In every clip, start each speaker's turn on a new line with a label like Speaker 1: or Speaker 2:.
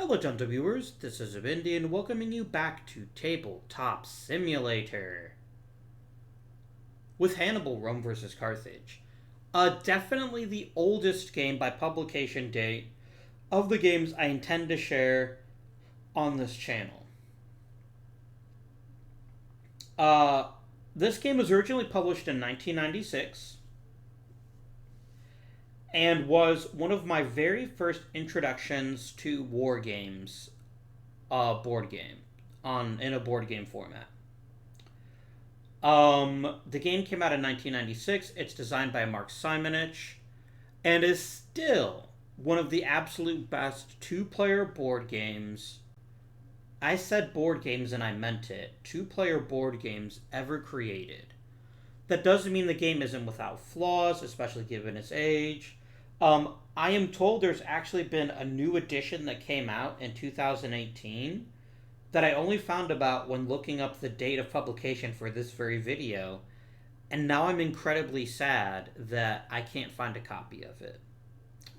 Speaker 1: Hello, gentle viewers. This is Indian welcoming you back to Tabletop Simulator with Hannibal, Rome vs. Carthage. Definitely the oldest game by publication date of the games I intend to share on this channel. This game was originally published in 1996 and was one of my very first introductions to war games, board game, in a board game format. The game came out in 1996. It's designed by Mark Simonich and is still one of the absolute best two-player board games. I said board games and I meant it. Two-player board games ever created. That doesn't mean the game isn't without flaws, especially given its age. I am told there's actually been a new edition that came out in 2018 that I only found about when looking up the date of publication for this very video, and now I'm incredibly sad that I can't find a copy of it.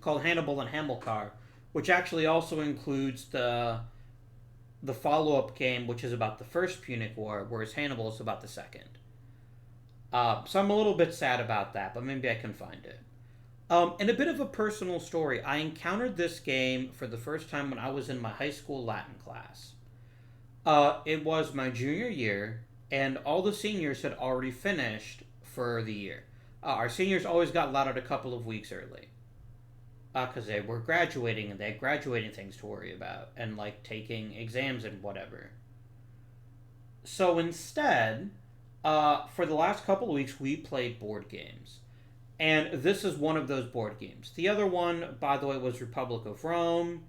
Speaker 1: Called Hannibal and Hamilcar, which actually also includes the follow-up game, which is about the First Punic War, whereas Hannibal is about the second. So I'm a little bit sad about that, but maybe I can find it. And a bit of a personal story. I encountered this game for the first time when I was in my high school Latin class. It was my junior year, and all the seniors had already finished for the year. Our seniors always got let out a couple of weeks early. Because they were graduating, and they had graduating things to worry about, and like taking exams and whatever. So instead, for the last couple of weeks, we played board games. And this is one of those board games. The other one, by the way, was Republic of Rome.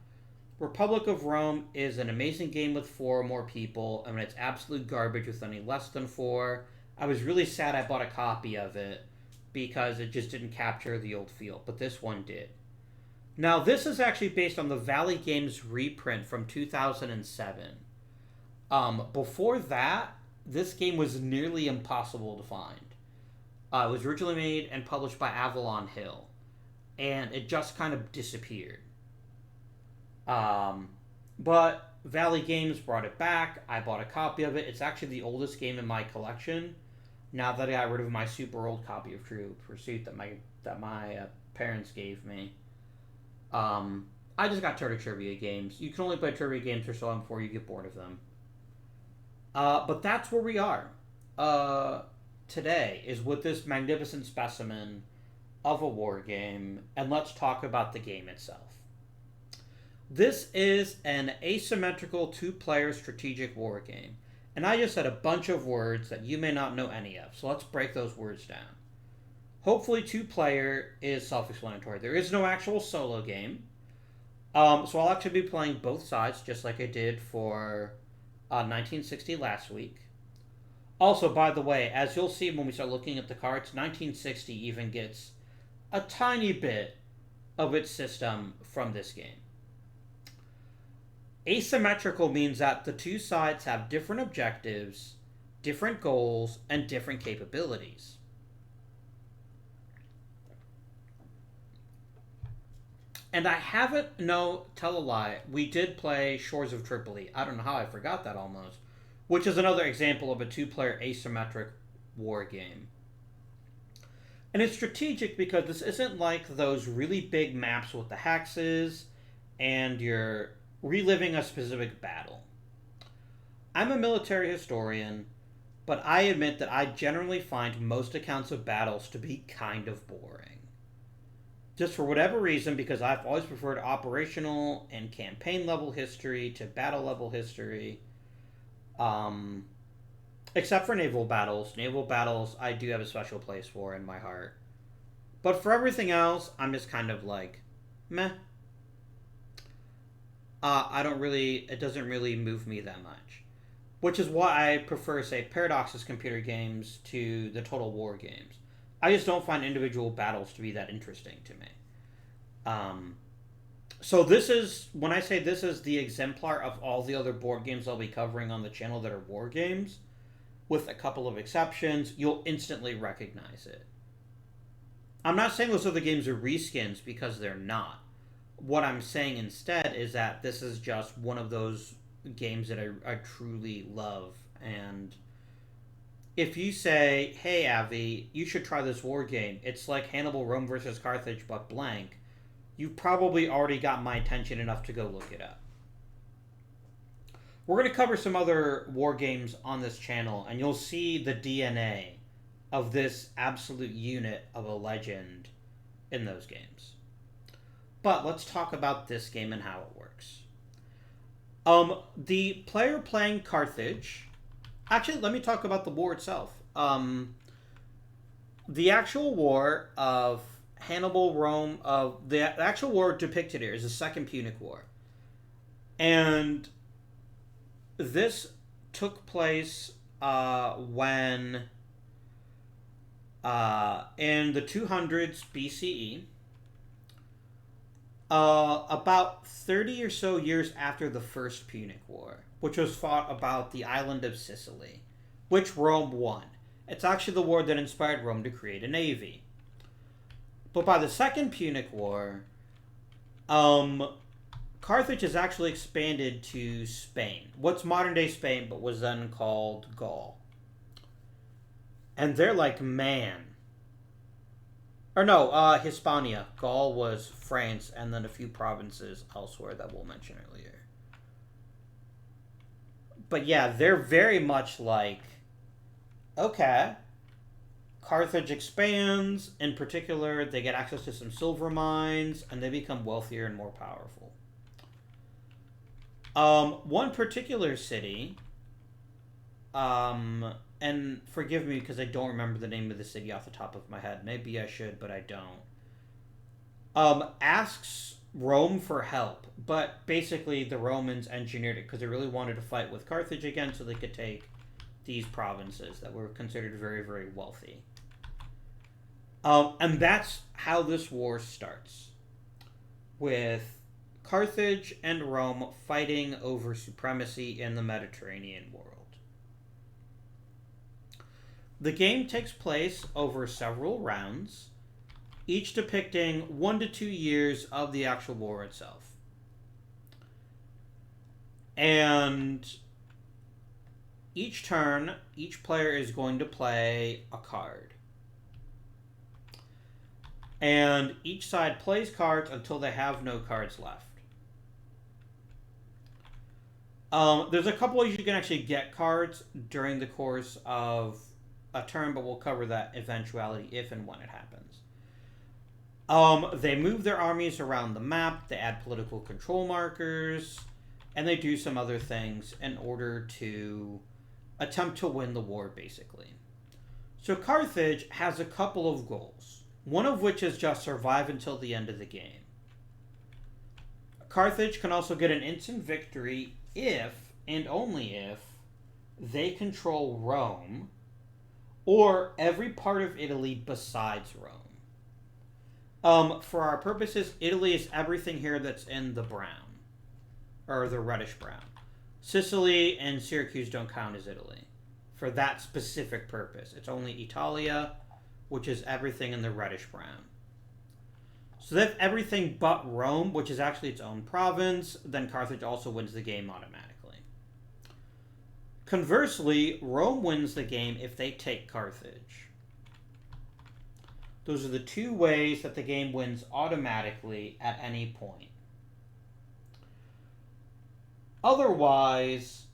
Speaker 1: Republic of Rome is an amazing game with 4 or more people. I mean, it's absolute garbage with any less than 4. I was really sad I bought a copy of it because it just didn't capture the old feel, but this one did. Now, this is actually based on the Valley Games reprint from 2007. Before that, this game was nearly impossible to find. It was originally made and published by Avalon Hill, and it just kind of disappeared. But Valley Games brought it back. I bought a copy of it. It's actually the oldest game in my collection, now that I got rid of my super old copy of True Pursuit that my parents gave me. I just got tired of trivia games. You can only play trivia games for so long before you get bored of them. But that's where we are. Today is with this magnificent specimen of a war game, and let's talk about the game itself. This is an asymmetrical 2-player strategic war game, and I just said a bunch of words that you may not know any of, so let's break those words down. Hopefully 2-player is self-explanatory. There is no actual solo game, so I'll actually be playing both sides, just like I did for 1960 last week. Also, by the way, as you'll see when we start looking at the cards, 1960 even gets a tiny bit of its system from this game. Asymmetrical means that the 2 sides have different objectives, different goals, and different capabilities. And I haven't, no, tell a lie, we did play Shores of Tripoli. I don't know how I forgot that almost. Which is another example of a 2-player asymmetric war game. And it's strategic because this isn't like those really big maps with the hexes and you're reliving a specific battle. I'm a military historian, but I admit that I generally find most accounts of battles to be kind of boring. Just for whatever reason, because I've always preferred operational and campaign level history to battle level history. Except for naval battles. Naval battles I do have a special place for in my heart. But for everything else, I'm just kind of like, meh. It doesn't really move me that much. Which is why I prefer, say, Paradox's computer games to the Total War games. I just don't find individual battles to be that interesting to me. So this is, when I say this is the exemplar of all the other board games I'll be covering on the channel that are war games, with a couple of exceptions, you'll instantly recognize it. I'm not saying those other games are reskins, because they're not. What I'm saying instead is that this is just one of those games that I truly love. And if you say, hey, Avi, you should try this war game, it's like Hannibal Rome versus Carthage, but blank, you've probably already got my attention enough to go look it up. We're going to cover some other war games on this channel, and you'll see the DNA of this absolute unit of a legend in those games. But let's talk about this game and how it works. The player playing Carthage... Actually, let me talk about the war itself. The actual war of Hannibal, Rome... the actual war depicted here is the Second Punic War. And this took place when... in the 200s BCE, about 30 or so years after the First Punic War, which was fought about the island of Sicily, which Rome won. It's actually the war that inspired Rome to create a navy. But by the Second Punic War, Carthage has actually expanded to Spain. What's modern-day Spain, but was then called Gaul. And they're like, man. Or no, Hispania. Gaul was France, and then a few provinces elsewhere that we'll mention earlier. But yeah, they're very much like, okay, Carthage expands. In particular, they get access to some silver mines, and they become wealthier and more powerful. One particular city, and forgive me because I don't remember the name of the city off the top of my head. Maybe I should, but I don't. Asks Rome for help, but basically the Romans engineered it because they really wanted to fight with Carthage again so they could take these provinces that were considered very, very wealthy. And that's how this war starts, with Carthage and Rome fighting over supremacy in the Mediterranean world. The game takes place over several rounds, each depicting 1 to 2 years of the actual war itself. And each turn, each player is going to play a card. And each side plays cards until they have no cards left. There's a couple ways you can actually get cards during the course of a turn, but we'll cover that eventuality if and when it happens. They move their armies around the map, they add political control markers, and they do some other things in order to attempt to win the war, basically. So Carthage has a couple of goals, one of which is just survive until the end of the game. Carthage can also get an instant victory if, and only if, they control Rome, or every part of Italy besides Rome. For our purposes, Italy is everything here that's in the brown, or the reddish brown. Sicily and Syracuse don't count as Italy for that specific purpose. It's only Italia, which is everything in the reddish brown. So that's everything but Rome, which is actually its own province. Then Carthage also wins the game automatically. Conversely, Rome wins the game if they take Carthage. Those are the two ways that the game wins automatically at any point. Otherwise,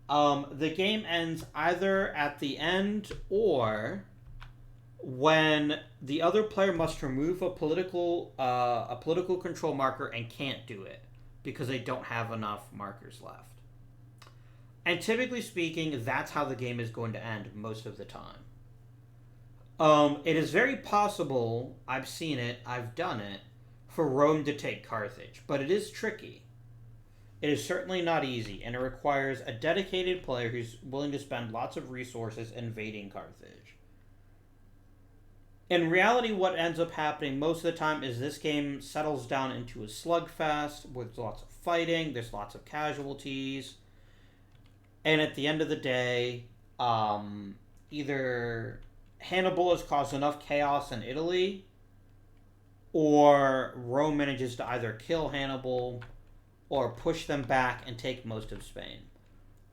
Speaker 1: the game ends either at the end or when the other player must remove a political control marker and can't do it because they don't have enough markers left. And typically speaking, that's how the game is going to end most of the time. It is very possible, I've seen it, I've done it, for Rome to take Carthage, but it is tricky. It is certainly not easy, and it requires a dedicated player who's willing to spend lots of resources invading Carthage. In reality, what ends up happening most of the time is this game settles down into a slugfest with lots of fighting, there's lots of casualties, and at the end of the day, either Hannibal has caused enough chaos in Italy or Rome manages to either kill Hannibal or push them back and take most of Spain.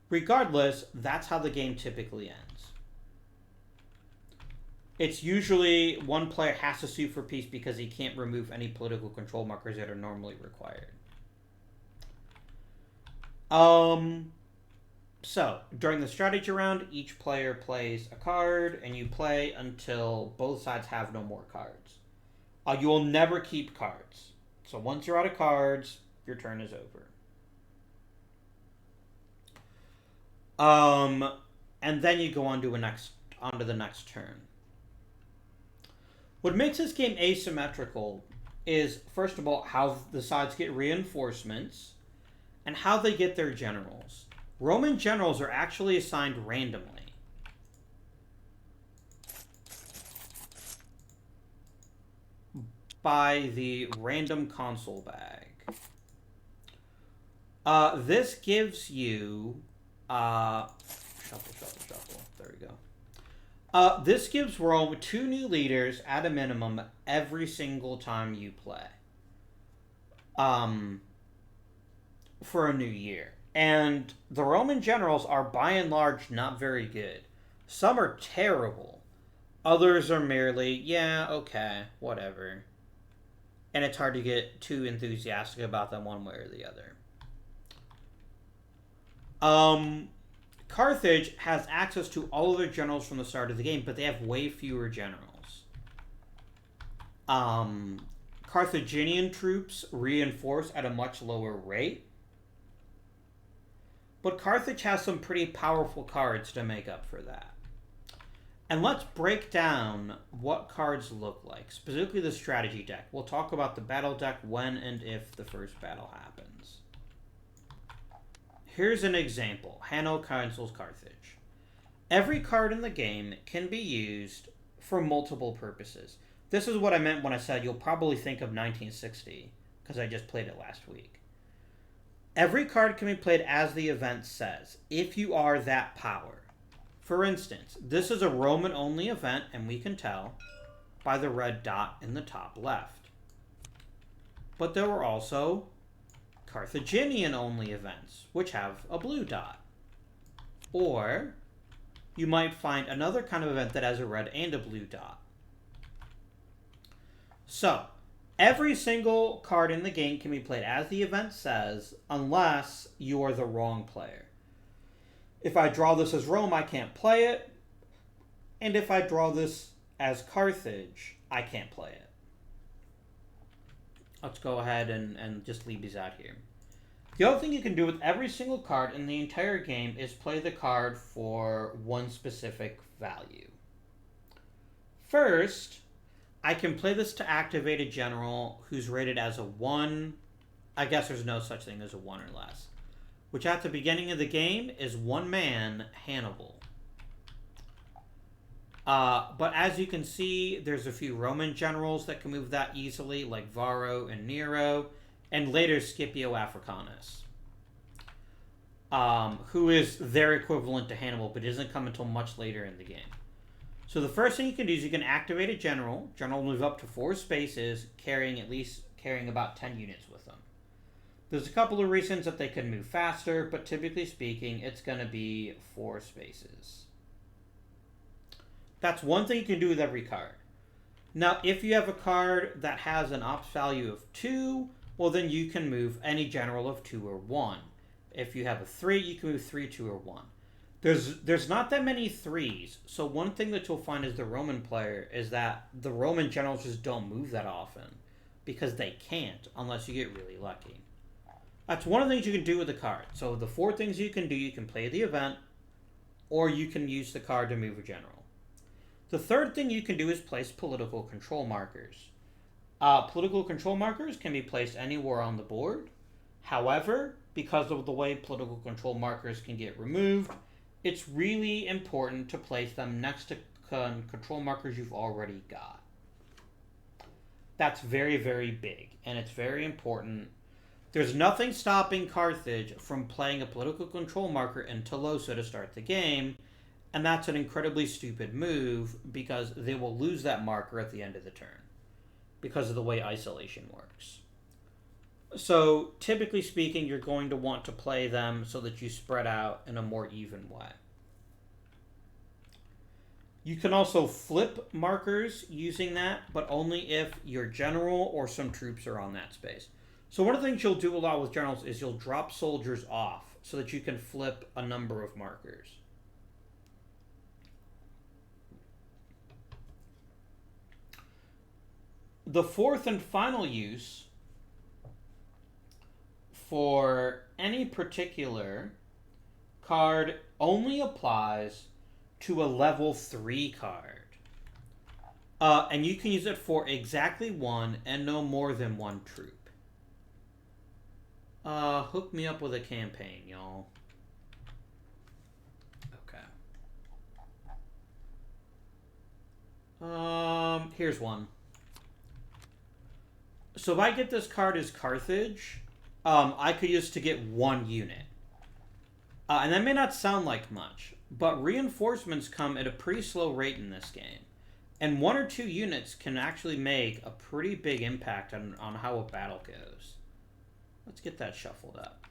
Speaker 1: Regardless, that's how the game typically ends. It's usually one player has to sue for peace because he can't remove any political control markers that are normally required. So, during the strategy round, each player plays a card, and you play until both sides have no more cards. You will never keep cards. So once you're out of cards, your turn is over. And then you go on to the next turn. What makes this game asymmetrical is, first of all, how the sides get reinforcements and how they get their generals. Roman generals are actually assigned randomly. By the random console bag. This gives you... shuffle. There we go. This gives Rome 2 new leaders at a minimum every single time you play. For a new year. And the Roman generals are by and large not very good. Some are terrible. Others are merely, yeah, okay, whatever. And it's hard to get too enthusiastic about them one way or the other. Carthage has access to all of their generals from the start of the game, but they have way fewer generals. Carthaginian troops reinforce at a much lower rate. But Carthage has some pretty powerful cards to make up for that. And let's break down what cards look like, specifically the strategy deck. We'll talk about the battle deck when and if the first battle happens. Here's an example. Hannibal cancels Carthage. Every card in the game can be used for multiple purposes. This is what I meant when I said you'll probably think of 1960, because I just played it last week. Every card can be played as the event says, if you are that power. For instance, this is a Roman-only event, and we can tell by the red dot in the top left. But there were also Carthaginian-only events, which have a blue dot. Or you might find another kind of event that has a red and a blue dot. So, every single card in the game can be played as the event says, unless you are the wrong player. If I draw this as Rome, I can't play it. And if I draw this as Carthage, I can't play it. Let's go ahead and just leave these out here. The other thing you can do with every single card in the entire game is play the card for one specific value. First, I can play this to activate a general who's rated as a 1. I guess there's no such thing as a 1 or less. Which at the beginning of the game is one man, Hannibal. But as you can see, there's a few Roman generals that can move that easily, like Varro and Nero, and later Scipio Africanus, who is their equivalent to Hannibal, but doesn't come until much later in the game. So the first thing you can do is you can activate a general. General will move up to 4 spaces, carrying about 10 units with them. There's a couple of reasons that they can move faster, but typically speaking, it's going to be 4 spaces. That's one thing you can do with every card. Now, if you have a card that has an ops value of 2, well, then you can move any general of 2 or 1. If you have a 3, you can move 3, 2, or 1. There's not that many 3s, so one thing that you'll find as the Roman player is that the Roman generals just don't move that often, because they can't, unless you get really lucky. That's one of the things you can do with the card. So the 4 things you can do, you can play the event, or you can use the card to move a general. The third thing you can do is place political control markers. Political control markers can be placed anywhere on the board. However, because of the way political control markers can get removed, it's really important to place them next to control markers you've already got. That's very, very big, and it's very important. There's nothing stopping Carthage from playing a political control marker in Tolosa to start the game, and that's an incredibly stupid move because they will lose that marker at the end of the turn. because of the way isolation works. So, typically speaking, you're going to want to play them so that you spread out in a more even way. You can also flip markers using that, but only if your general or some troops are on that space. So one of the things you'll do a lot with generals is you'll drop soldiers off so that you can flip a number of markers. The fourth and final use for any particular card only applies to a level 3 card. And you can use it for exactly one and no more than one troop. Hook me up with a campaign, y'all. Okay. Here's one. So if I get this card as Carthage, I could use to get one unit. And that may not sound like much, but reinforcements come at a pretty slow rate in this game. And 1 or 2 units can actually make a pretty big impact on how a battle goes. Let's get that shuffled up.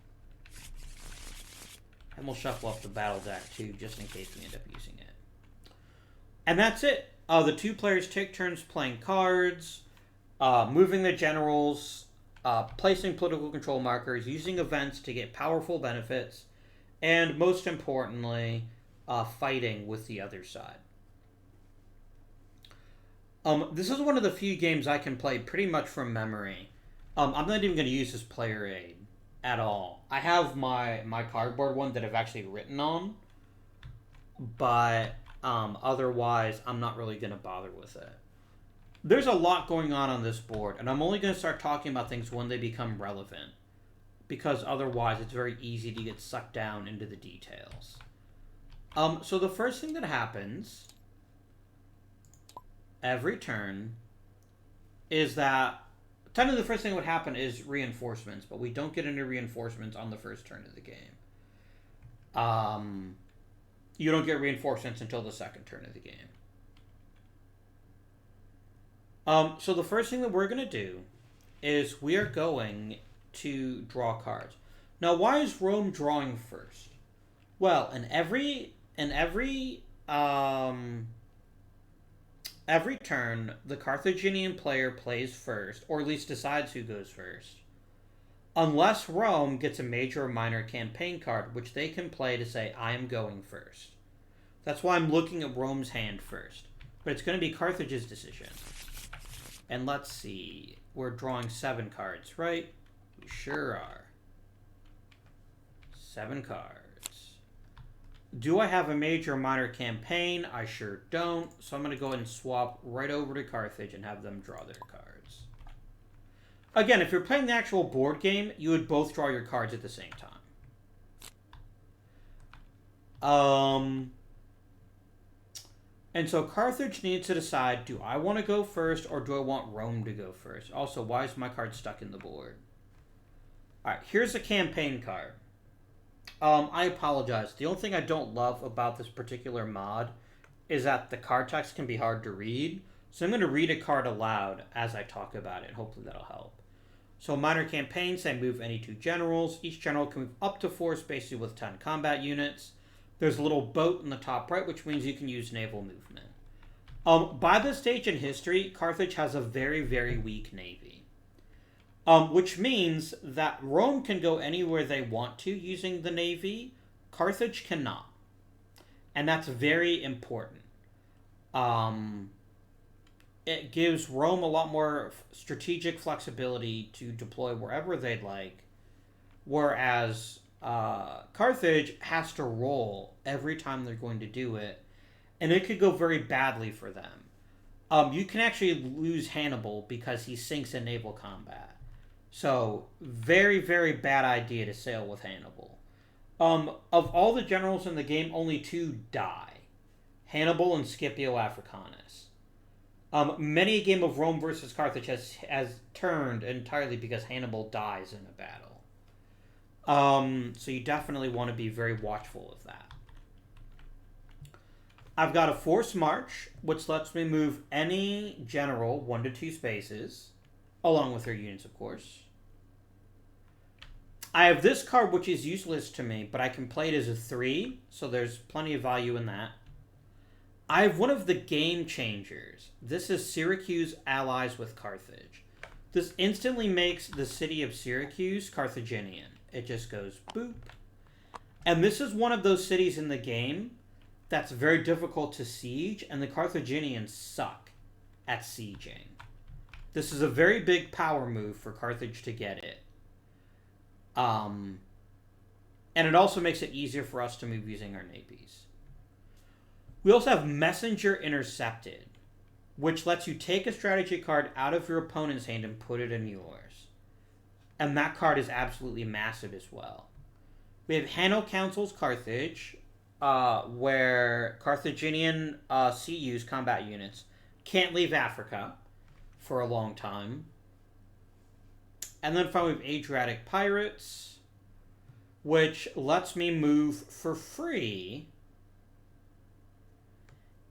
Speaker 1: And we'll shuffle up the battle deck too, just in case we end up using it. And that's it. The 2 players take turns playing cards, moving the generals, placing political control markers, using events to get powerful benefits, and most importantly, fighting with the other side. This is one of the few games I can play pretty much from memory. I'm not even going to use this player aid at all. I have my cardboard one that I've actually written on, but otherwise I'm not really going to bother with it. There's a lot going on this board, and I'm only going to start talking about things when they become relevant, because otherwise it's very easy to get sucked down into the details. So the first thing that happens every turn is that technically the first thing that would happen is reinforcements, but we don't get into reinforcements on the first turn of the game. You don't get reinforcements until the second turn of the game. So the first thing that we're going to do is we are going to draw cards. Now, why is Rome drawing first? Well, in every turn, the Carthaginian player plays first, or at least decides who goes first, unless Rome gets a major or minor campaign card, which they can play to say, I am going first. That's why I'm looking at Rome's hand first. But it's going to be Carthage's decision. And let's see, we're drawing 7 cards, right? We sure are. 7 cards. Do I have a major or minor campaign? I sure don't. So I'm going to go ahead and swap right over to Carthage and have them draw their cards. Again, if you're playing the actual board game, you would both draw your cards at the same time. And so Carthage needs to decide, do I want to go first or do I want Rome to go first? Also, why is my card stuck in the board? Alright, here's a campaign card. I apologize. The only thing I don't love about this particular mod is that the card text can be hard to read. So I'm going to read a card aloud as I talk about it. Hopefully that'll help. So minor campaigns, I move any 2 generals. Each general can move up to 4 spaces with 10 combat units. There's a little boat in the top right, which means you can use naval movement. By this stage in history, Carthage has a very, very weak navy. Which means that Rome can go anywhere they want to using the navy. Carthage cannot. And that's very important. It gives Rome a lot more strategic flexibility to deploy wherever they'd like. Whereas Carthage has to roll every time they're going to do it. And it could go very badly for them. You can actually lose Hannibal because he sinks in naval combat. So, very, very bad idea to sail with Hannibal. Of all the generals in the game, only 2 die. Hannibal and Scipio Africanus. Many a game of Rome versus Carthage has turned entirely because Hannibal dies in a battle. So you definitely want to be very watchful of that. I've got a force march, which lets me move any general 1 to 2 spaces, along with their units, of course. I have this card, which is useless to me, but I can play it as a 3, so there's plenty of value in that. I have one of the game changers. This is Syracuse Allies with Carthage. This instantly makes the city of Syracuse Carthaginian. It just goes boop. And this is one of those cities in the game that's very difficult to siege, and the Carthaginians suck at sieging. This is a very big power move for Carthage to get it. And it also makes it easier for us to move using our navies. We also have Messenger Intercepted, which lets you take a strategy card out of your opponent's hand and put it in yours. And that card is absolutely massive as well. We have Hannibal Council's Carthage, where Carthaginian CUs, combat units, can't leave Africa for a long time. And then finally we have Adriatic Pirates, which lets me move for free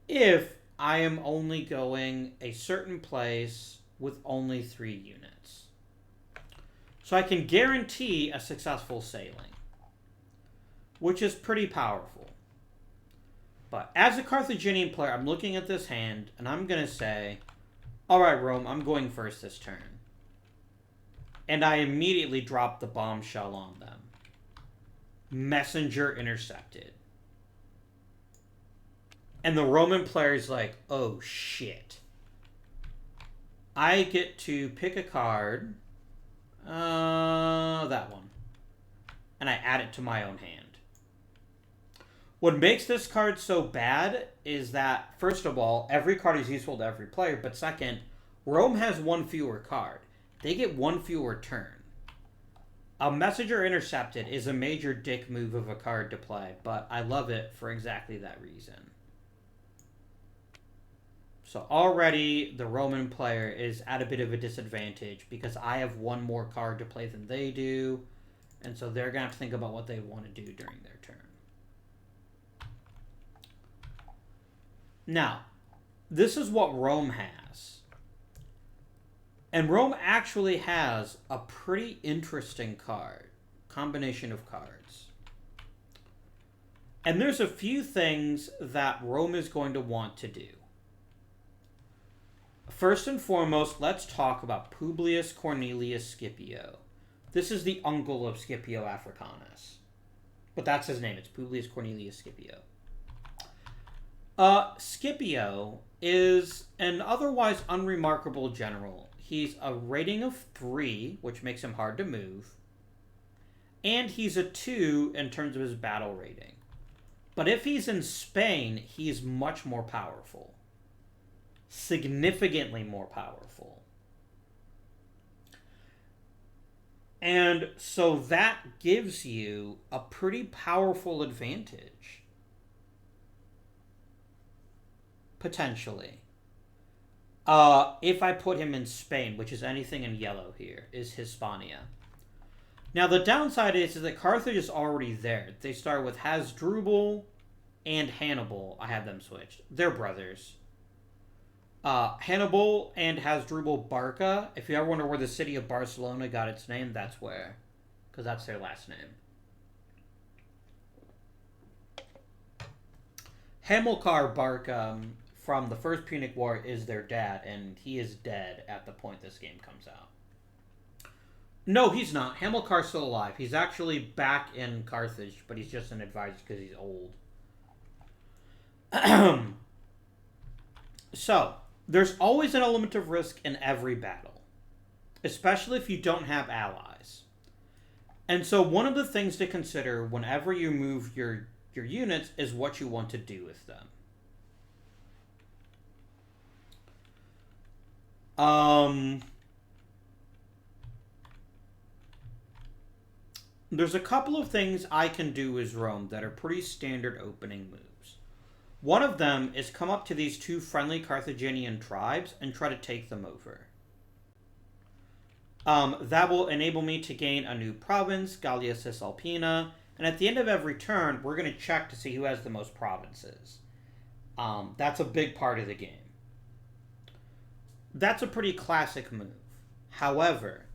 Speaker 1: if I am only going a certain place with only 3 units. So I can guarantee a successful sailing, which is pretty powerful. But as a Carthaginian player, I'm looking at this hand, and I'm going to say, alright, Rome, I'm going first this turn. And I immediately drop the bombshell on them. Messenger Intercepted. And the Roman player is like, oh shit. I get to pick a card. That one. And I add it to my own hand. What makes this card so bad is that, first of all, every card is useful to every player. But second, Rome has 1 fewer card. They get 1 fewer turn. A Messenger Intercepted is a major dick move of a card to play. But I love it for exactly that reason. So already the Roman player is at a bit of a disadvantage because I have 1 more card to play than they do. And so they're going to have to think about what they want to do during their turn. Now, this is what Rome has. And Rome actually has a pretty interesting combination of cards. And there's a few things that Rome is going to want to do. First and foremost, let's talk about Publius Cornelius Scipio. This is the uncle of Scipio Africanus. But that's his name. It's Publius Cornelius Scipio. Scipio is an otherwise unremarkable general. He's a rating of 3, which makes him hard to move. And he's a 2 in terms of his battle rating. But if he's in Spain, he's much more powerful. Significantly more powerful. And so that gives you a pretty powerful advantage. Potentially. If I put him in Spain, which is anything in yellow here, is Hispania. Now the downside is that Carthage is already there. They start with Hasdrubal and Hannibal. I have them switched. They're brothers. Hannibal and Hasdrubal Barca. If you ever wonder where the city of Barcelona got its name, that's where. Because that's their last name. Hamilcar Barca from the First Punic War is their dad, and he is dead at the point this game comes out. No, he's not. Hamilcar's still alive. He's actually back in Carthage, but he's just an advisor because he's old. So, there's always an element of risk in every battle, especially if you don't have allies. And so one of the things to consider whenever you move your units is what you want to do with them. There's a couple of things I can do as Rome that are pretty standard opening moves. One of them is come up to these 2 friendly Carthaginian tribes and try to take them over. That will enable me to gain a new province, Gallia Cisalpina, and at the end of every turn, we're going to check to see who has the most provinces. That's a big part of the game. That's a pretty classic move. However,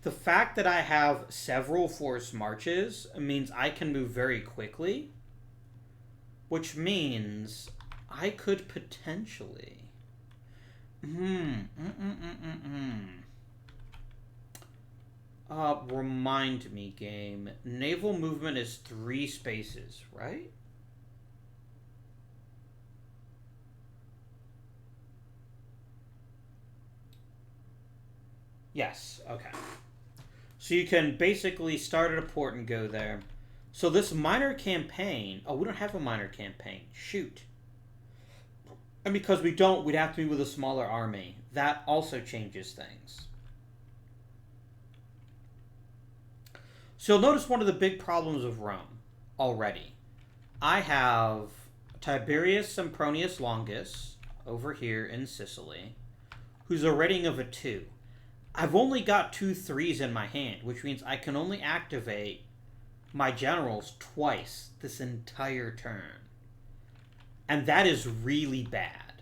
Speaker 1: the fact that I have several forced marches means I can move very quickly, which means I could potentially... Remind me, game. Naval movement is 3 spaces, right? Yes, okay. So you can basically start at a port and go there. So this minor campaign... Oh, we don't have a minor campaign. Shoot. And because we don't, we'd have to be with a smaller army. That also changes things. So you'll notice one of the big problems of Rome already. I have Tiberius Sempronius Longus over here in Sicily, who's a rating of a 2. I've only got 2 3s in my hand, which means I can only activate my generals twice this entire turn. And that is really bad.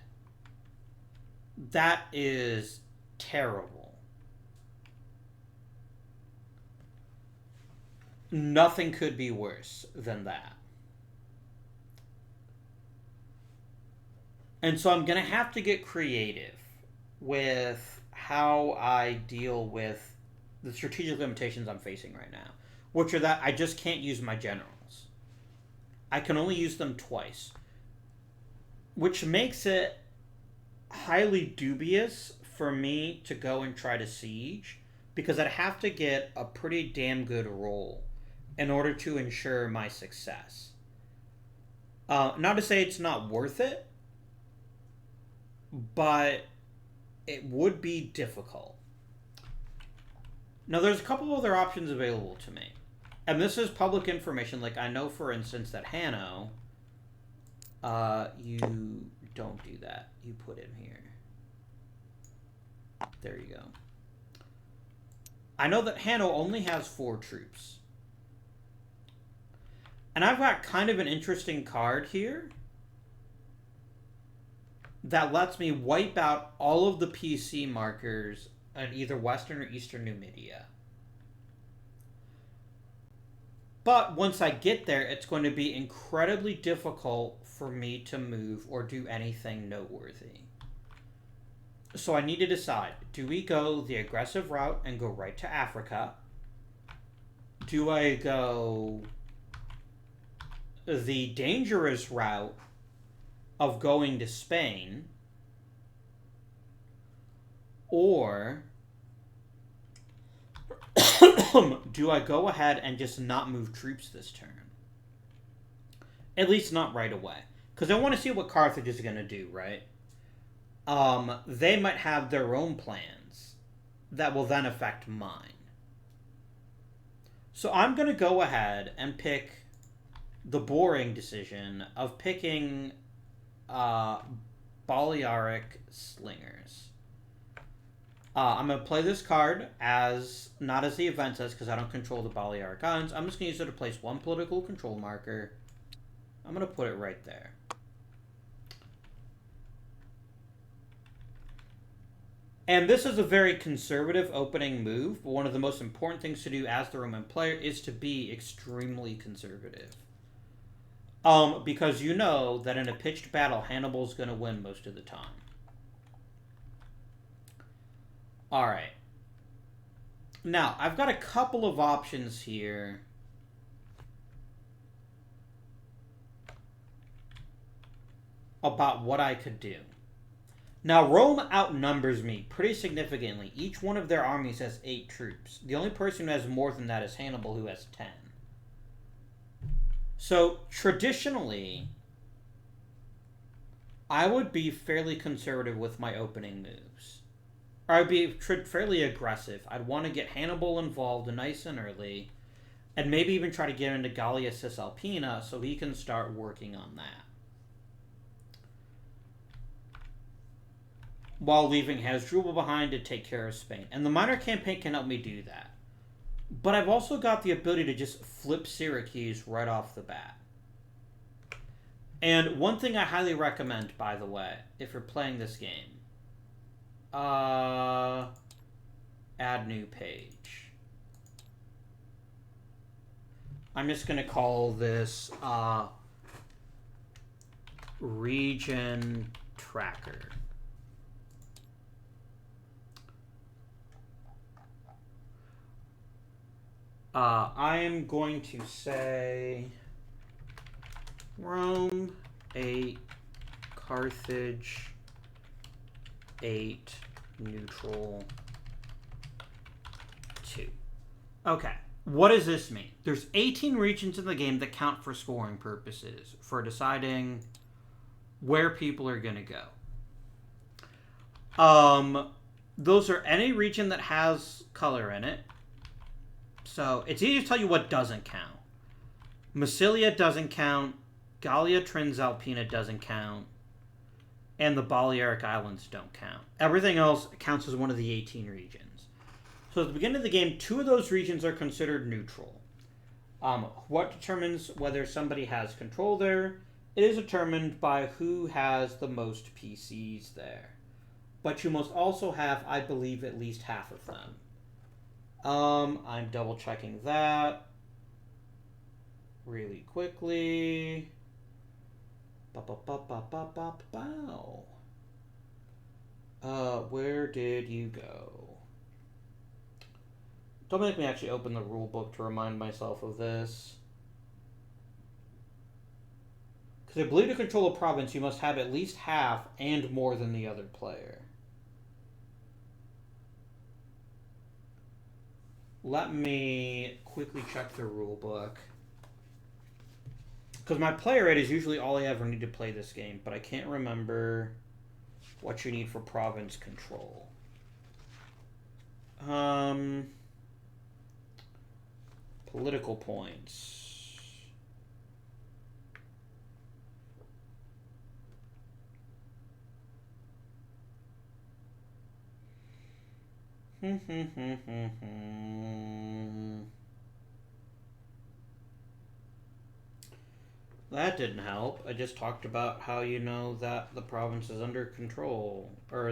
Speaker 1: That is terrible. Nothing could be worse than that. And so I'm going to have to get creative with how I deal with the strategic limitations I'm facing right now, which are that I just can't use my generals. I can only use them twice, which makes it highly dubious for me to go and try to siege, because I'd have to get a pretty damn good roll in order to ensure my success. Not to say it's not worth it, but it would be difficult. Now, there's a couple other options available to me. And this is public information. Like, I know, for instance, that Hanno, you don't do that. You put him here. There you go. I know that Hanno only has 4 troops. And I've got kind of an interesting card here that lets me wipe out all of the PC markers in either Western or Eastern Numidia. But once I get there, it's going to be incredibly difficult for me to move or do anything noteworthy. So I need to decide, do we go the aggressive route and go right to Africa? Do I go the dangerous route of going to Spain? Or do I go ahead and just not move troops this turn? At least not right away. Because I want to see what Carthage is going to do, right? They might have their own plans that will then affect mine. So I'm going to go ahead and pick the boring decision of picking Balearic Slingers. I'm going to play this card as, not as the event says, because I don't control the Balearic Islands. I'm just going to use it to place 1 political control marker. I'm going to put it right there. And this is a very conservative opening move, but one of the most important things to do as the Roman player is to be extremely conservative. Because you know that in a pitched battle, Hannibal's going to win most of the time. Alright. Now, I've got a couple of options here. About what I could do. Now, Rome outnumbers me pretty significantly. Each one of their armies has 8 troops. The only person who has more than that is Hannibal, who has 10. So, traditionally, I would be fairly conservative with my opening moves. Or I'd be fairly aggressive. I'd want to get Hannibal involved nice and early, and maybe even try to get into Gallia Cisalpina so he can start working on that, while leaving Hasdrubal behind to take care of Spain. And the minor campaign can help me do that. But I've also got the ability to just flip Syracuse right off the bat. And one thing I highly recommend, by the way, if you're playing this game, add new page. I'm just going to call this region tracker. I am going to say Rome 8, Carthage 8, neutral 2. Okay, what does this mean? There's 18 regions in the game that count for scoring purposes, for deciding where people are going to go. Those are any region that has color in it. So it's easy to tell you what doesn't count. Massilia doesn't count. Gallia Transalpina doesn't count. And the Balearic Islands don't count. Everything else counts as one of the 18 regions. So at the beginning of the game, 2 of those regions are considered neutral. What determines whether somebody has control there? It is determined by who has the most PCs there. But you must also have, I believe, at least half of them. I'm double checking that really quickly. Where did you go? Don't make me actually open the rule book to remind myself of this. Because I believe to control a province, you must have at least half and more than the other player. Let me quickly check the rule book. Because my player rate is usually all I ever need to play this game, but I can't remember what you need for province control. Political points. That didn't help. I just talked about how you know that the province is under control, or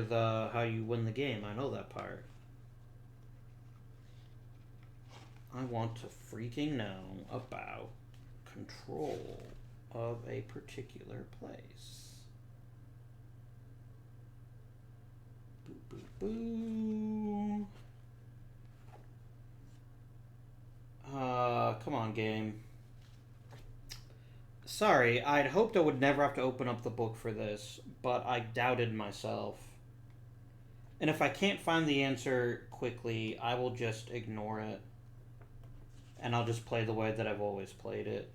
Speaker 1: how you win the game. I know that part. I want to freaking know about control of a particular place. Boo, boo, boo. Come on, game. Sorry, I'd hoped I would never have to open up the book for this, but I doubted myself. And if I can't find the answer quickly, I will just ignore it. And I'll just play the way that I've always played it.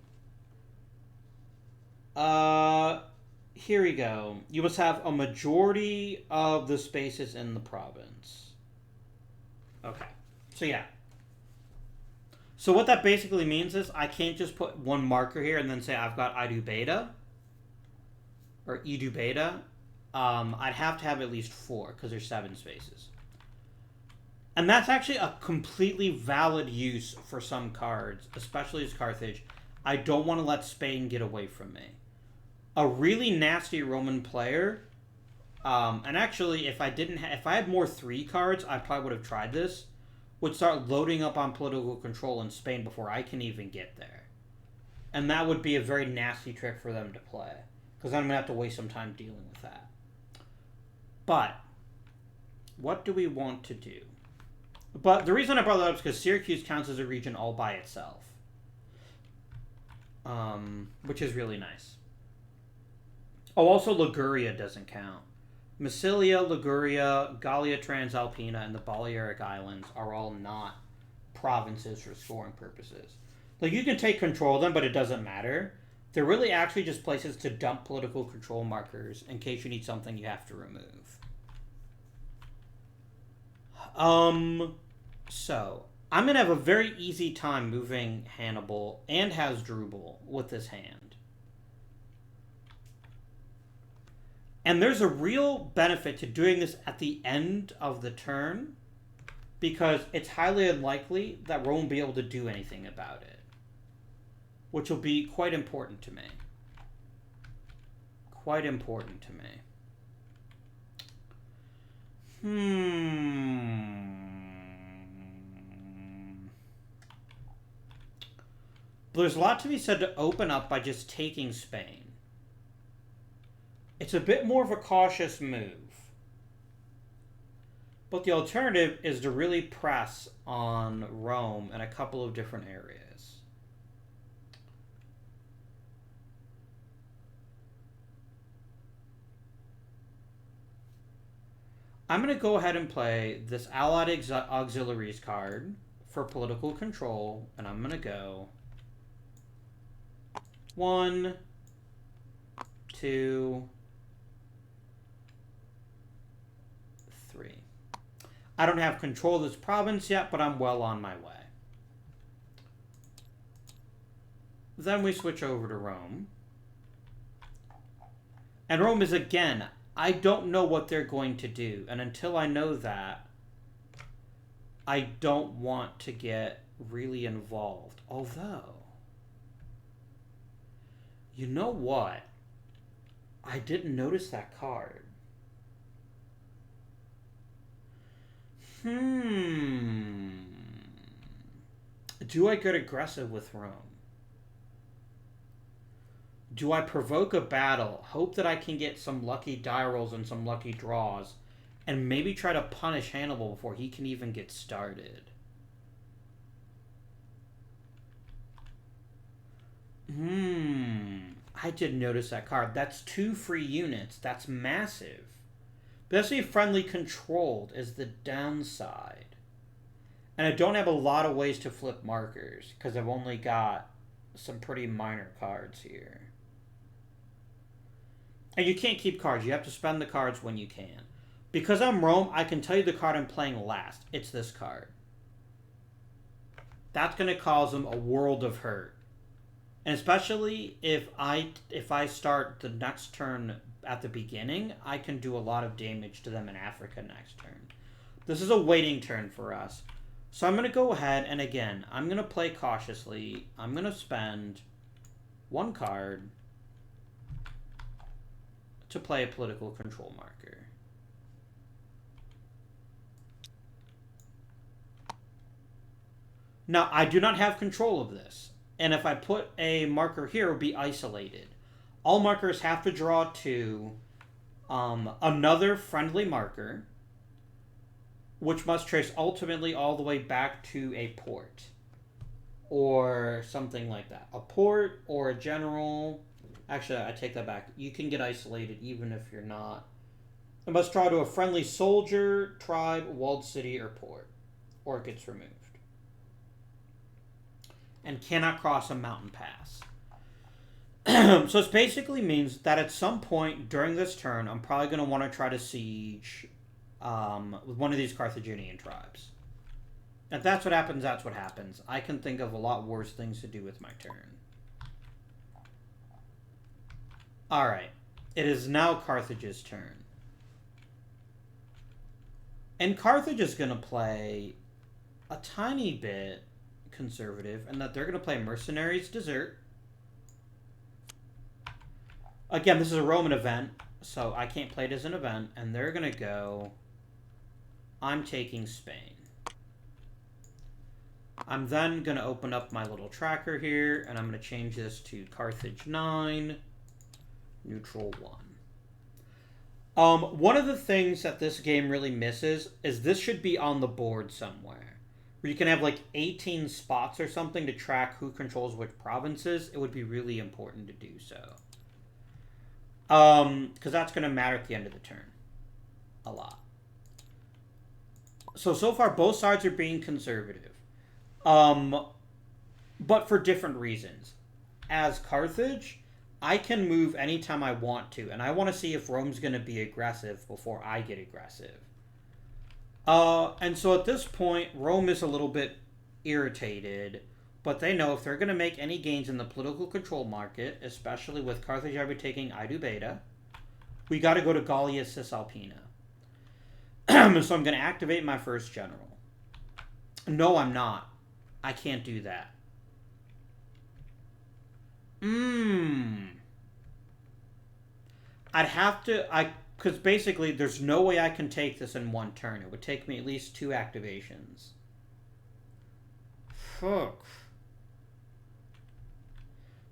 Speaker 1: Here we go. You must have a majority of the spaces in the province. Okay. So yeah. So what that basically means is I can't just put one marker here and then say I've got I do beta. Or E do beta. I'd have to have at least 4 because there's 7 spaces. And that's actually a completely valid use for some cards, especially as Carthage. I don't want to let Spain get away from me. A really nasty Roman player, and actually, if I had more 3 cards, I probably would have tried this, would start loading up on political control in Spain before I can even get there. And that would be a very nasty trick for them to play, because I'm going to have to waste some time dealing with that. But, what do we want to do? But the reason I brought that up is because Syracuse counts as a region all by itself. Which is really nice. Oh, also Liguria doesn't count. Massilia, Liguria, Gallia Transalpina, and the Balearic Islands are all not provinces for scoring purposes. Like, you can take control of them, but it doesn't matter. They're really actually just places to dump political control markers in case you need something you have to remove. So, I'm going to have a very easy time moving Hannibal and Hasdrubal with this hand. And there's a real benefit to doing this at the end of the turn, because it's highly unlikely that Rome will be able to do anything about it, which will be quite important to me. quite important to me. But there's a lot to be said to open up by just taking Spain. It's a bit more of a cautious move. But the alternative is to really press on Rome in a couple of different areas. I'm going to go ahead and play this Allied Auxiliaries card for political control, and I'm going to go 1, 2, 3. I don't have control of this province yet, but I'm well on my way. Then we switch over to Rome. And Rome is, again, I don't know what they're going to do. And until I know that, I don't want to get really involved. Although, you know what? I didn't notice that card. Do I get aggressive with Rome? Do I provoke a battle, hope that I can get some lucky die rolls and some lucky draws, and maybe try to punish Hannibal before he can even get started? I did notice that card. That's 2 free units. That's massive. But that's a friendly controlled is the downside. And I don't have a lot of ways to flip markers, because I've only got some pretty minor cards here. And you can't keep cards. You have to spend the cards when you can. Because I'm Rome, I can tell you the card I'm playing last. It's this card. That's going to cause them a world of hurt. And especially if I start the next turn at the beginning, I can do a lot of damage to them in Africa next turn. This is a waiting turn for us. So I'm going to go ahead, and again, I'm going to play cautiously. I'm going to spend 1 card to play a political control marker. Now, I do not have control of this. And if I put a marker here, it would be isolated. All markers have to draw to another friendly marker, which must trace ultimately all the way back to a port. Or something like that. A port or a general. Actually, I take that back. You can get isolated even if you're not. It must draw to a friendly soldier, tribe, walled city, or port. Or it gets removed. And cannot cross a mountain pass. So it basically means that at some point during this turn, I'm probably going to want to try to siege with one of these Carthaginian tribes. If that's what happens, that's what happens. I can think of a lot worse things to do with my turn. Alright. It is now Carthage's turn. And Carthage is going to play a tiny bit conservative, and that they're going to play Mercenaries Desert. Again, this is a Roman event, so I can't play it as an event, and they're going to go, I'm taking Spain. I'm then going to open up my little tracker here, and I'm going to change this to Carthage 9, Neutral 1. One of the things that this game really misses is this should be on the board somewhere. Where you can have like 18 spots or something to track who controls which provinces. It would be really important to do so. Because that's going to matter at the end of the turn. A lot. So far both sides are being conservative. But for different reasons. As Carthage, I can move anytime I want to. And I want to see if Rome's going to be aggressive before I get aggressive. And so at this point, Rome is a little bit irritated, but they know if they're going to make any gains in the political control market, especially with Carthage overtaking Idu Beta, we got to go to Gallia Cisalpina. So I'm going to activate my first general. No, I'm not. I can't do that. I'd have to, because basically there's no way I can take this in one turn. It would take me at least 2 activations. Fuck.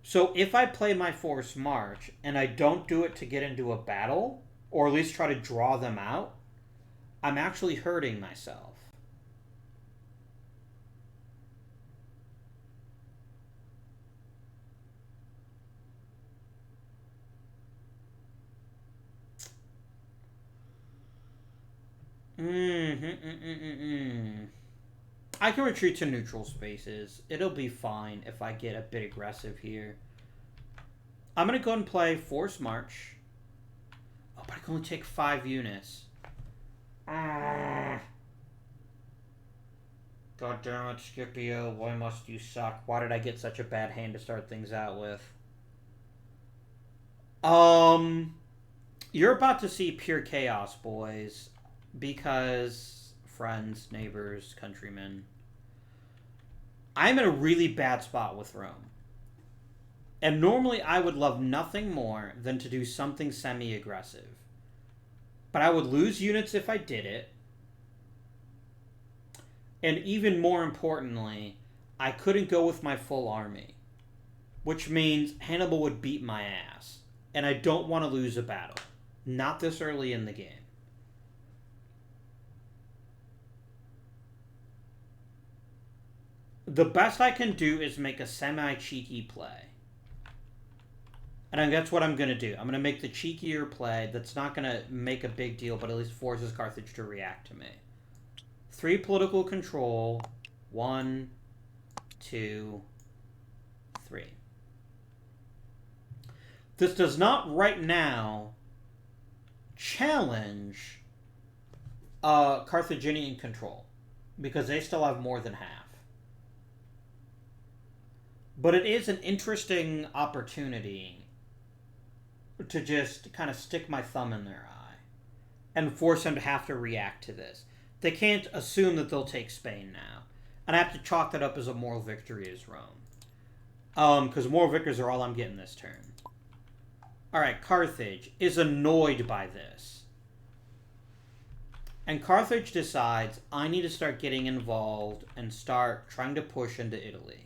Speaker 1: So if I play my Force March and I don't do it to get into a battle, or at least try to draw them out, I'm actually hurting myself. I can retreat to neutral spaces. It'll be fine if I get a bit aggressive here. I'm going to go and play Force March. Oh, but I can only take 5 units. God damn it, Scipio. Why must you suck? Why did I get such a bad hand to start things out with? You're about to see pure chaos, boys. Because friends, neighbors, countrymen. I'm in a really bad spot with Rome. And normally I would love nothing more than to do something semi-aggressive. But I would lose units if I did it. And even more importantly, I couldn't go with my full army. Which means Hannibal would beat my ass. And I don't want to lose a battle. Not this early in the game. The best I can do is make a semi-cheeky play. And that's what I'm going to do. I'm going to make the cheekier play that's not going to make a big deal, but at least forces Carthage to react to me. 3 political control. 1, 2, 3. This does not right now challenge Carthaginian control, because they still have more than half. But it is an interesting opportunity to just kind of stick my thumb in their eye and force them to have to react to this. They can't assume that they'll take Spain now. And I have to chalk that up as a moral victory as Rome. Because moral victories are all I'm getting this turn. Alright, Carthage is annoyed by this. And Carthage decides, I need to start getting involved and start trying to push into Italy.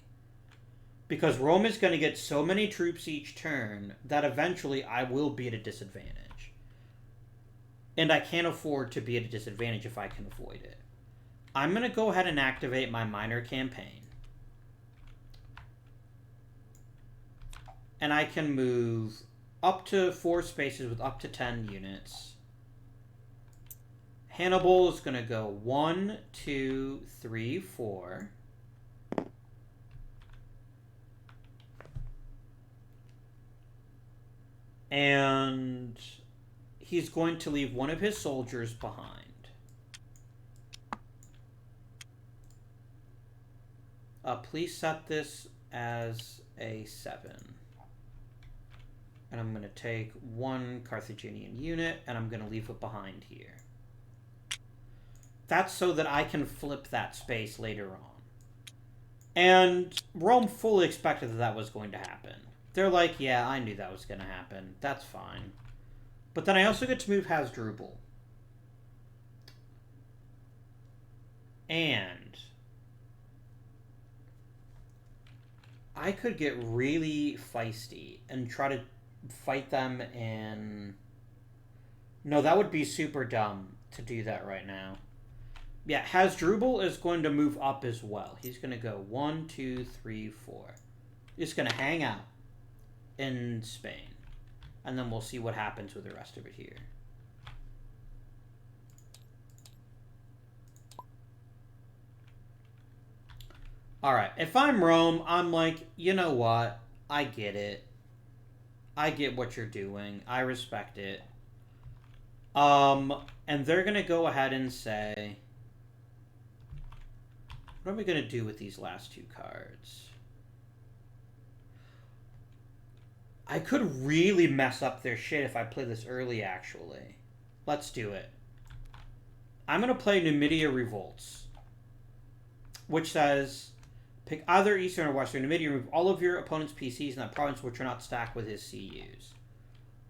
Speaker 1: Because Rome is going to get so many troops each turn that eventually I will be at a disadvantage. And I can't afford to be at a disadvantage if I can avoid it. I'm going to go ahead and activate my minor campaign. And I can move up to 4 spaces with up to 10 units. Hannibal is going to go 1, 2, 3, 4. And he's going to leave one of his soldiers behind. Please set this as a 7. And I'm going to take 1 Carthaginian unit, and I'm going to leave it behind here. That's so that I can flip that space later on. And Rome fully expected that that was going to happen. They're like, yeah, I knew that was going to happen. That's fine. But then I also get to move Hasdrubal. And I could get really feisty and try to fight them in... No, that would be super dumb to do that right now. Yeah, Hasdrubal is going to move up as well. He's going to go 1, 2, 3, 4. He's going to hang out in Spain. And then we'll see what happens with the rest of it here. Alright, if I'm Rome, I'm like, you know what? I get it. I get what you're doing. I respect it. And they're going to go ahead and say... What are we going to do with these last 2 cards? I could really mess up their shit if I play this early, actually. Let's do it. I'm going to play Numidia Revolts. Which says... Pick either Eastern or Western. Numidia, remove all of your opponent's PCs in that province which are not stacked with his CUs.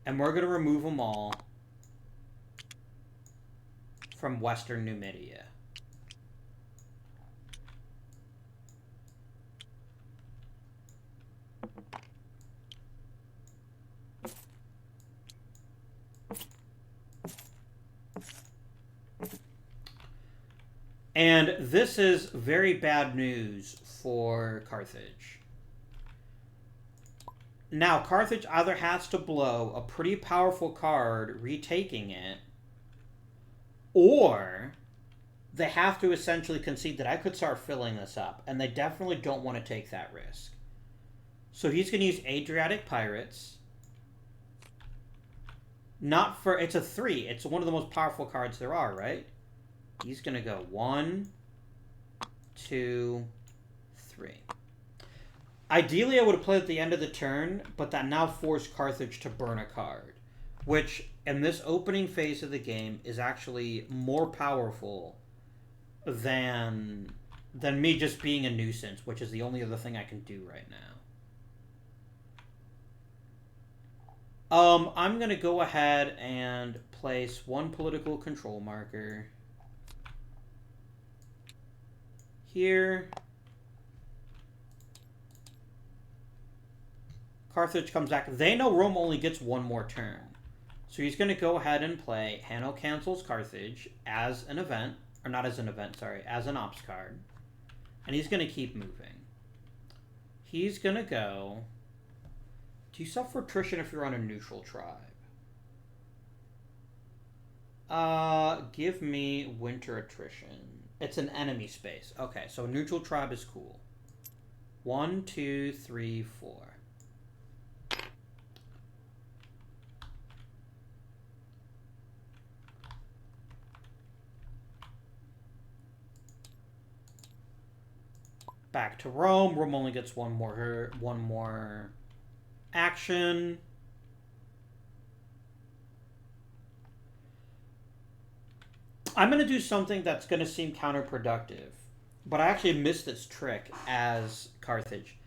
Speaker 1: And we're going to remove them all from Western Numidia. And this is very bad news for Carthage. Now, Carthage either has to blow a pretty powerful card, retaking it, or they have to essentially concede that I could start filling this up, and they definitely don't want to take that risk. So he's going to use Adriatic Pirates. Not for... It's a 3. It's one of the most powerful cards there are, right? He's going to go 1, 2, 3. Ideally, I would have played at the end of the turn, but that now forced Carthage to burn a card, which, in this opening phase of the game, is actually more powerful than me just being a nuisance, which is the only other thing I can do right now. I'm going to go ahead and place one political control marker here. Carthage comes back. They know Rome only gets one more turn. So he's going to go ahead and play Hanno cancels Carthage as an event. Or not as an event, sorry. As an ops card. And he's going to keep moving. He's going to go... Do you suffer attrition if you're on a neutral tribe? Give me winter attrition. It's an enemy space. Okay, so neutral tribe is cool. 1, 2, 3, 4. Back to Rome. Rome only gets one more action. I'm going to do something that's going to seem counterproductive, but I actually missed this trick as Carthage.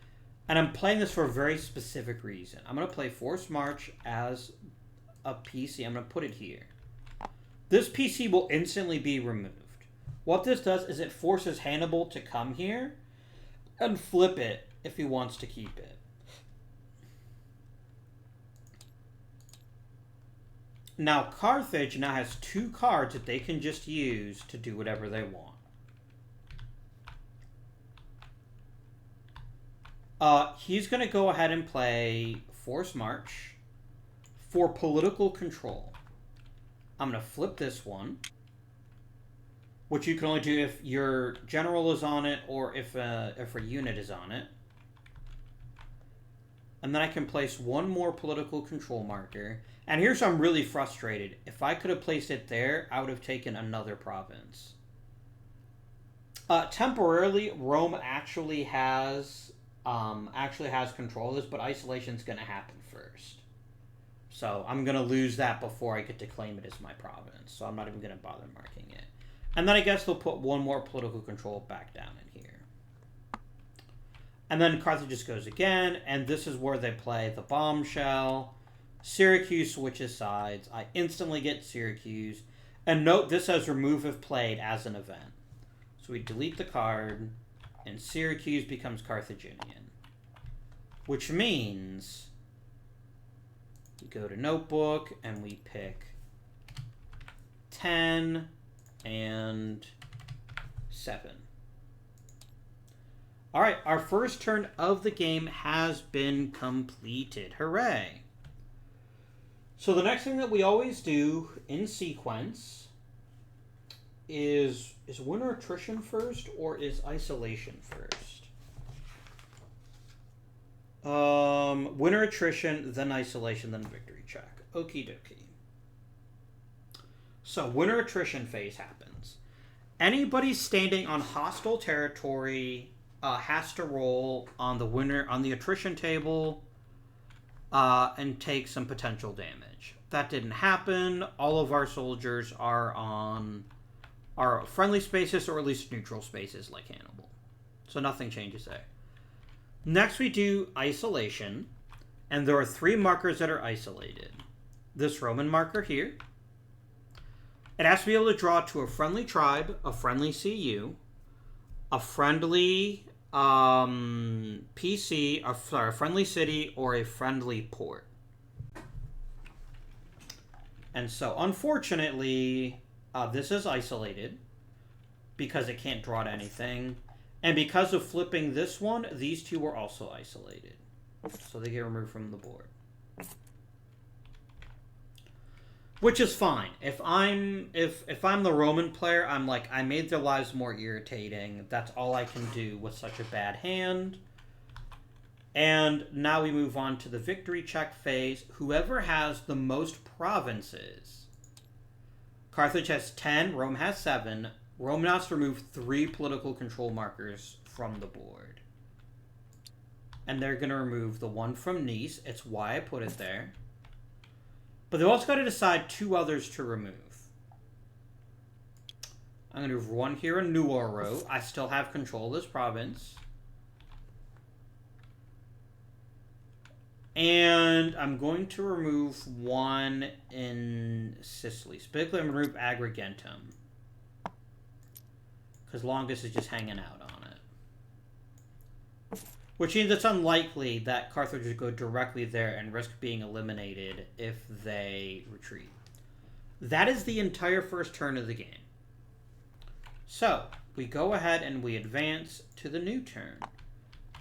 Speaker 1: And I'm playing this for a very specific reason. I'm going to play Forced March as a PC. I'm going to put it here. This PC will instantly be removed. What this does is it forces Hannibal to come here and flip it if he wants to keep it. Now, Carthage now has 2 cards that they can just use to do whatever they want. He's going to go ahead and play Force March for political control. I'm going to flip this one, which you can only do if your general is on it or if a unit is on it. And then I can place one more political control marker. And here's where I'm really frustrated. If I could have placed it there, I would have taken another province. Temporarily, Rome actually has control of this, but isolation's going to happen first. So I'm going to lose that before I get to claim it as my province. So I'm not even going to bother marking it. And then I guess they'll put one more political control back down in here. And then Carthage just goes again, and this is where they play the bombshell. Syracuse switches sides. I instantly get Syracuse. And note, this says remove if played as an event. So we delete the card, and Syracuse becomes Carthaginian. Which means we go to Notebook, and we pick 10 and 7. Alright, our first turn of the game has been completed. Hooray! So the next thing that we always do in sequence is winter attrition first or is isolation first? Winter attrition, then isolation, then victory check. Okie dokie. So winter attrition phase happens. Anybody standing on hostile territory has to roll on the attrition table and take some potential damage. That didn't happen. All of our soldiers are on friendly spaces or at least neutral spaces like Hannibal. So nothing changes there. Next we do isolation, and there are 3 markers that are isolated. this Roman marker here. It has to be able to draw to a friendly tribe, a friendly CU, a friendly PC, a friendly city, or a friendly port. And so, unfortunately, this is isolated because it can't draw to anything. And because of flipping this one, these two were also isolated. So they get removed from the board. Which is fine. If I'm the Roman player, I'm like, I made their lives more irritating. That's all I can do with such a bad hand. And now we move on to the victory check phase. Whoever has the most provinces. Carthage has 10, Rome has 7. Rome now has to remove 3 political control markers from the board. And they're going to remove the one from Nice. It's why I put it there. But they've also got to decide 2 others to remove. I'm going to move one here in Nuoro. I still have control of this province. And I'm going to remove one in Sicily. Specifically, I'm going to remove Agrigentum. Because Longus is just hanging out on it. Which means it's unlikely that Carthage would go directly there and risk being eliminated if they retreat. That is the entire first turn of the game. So, we go ahead and we advance to the new turn.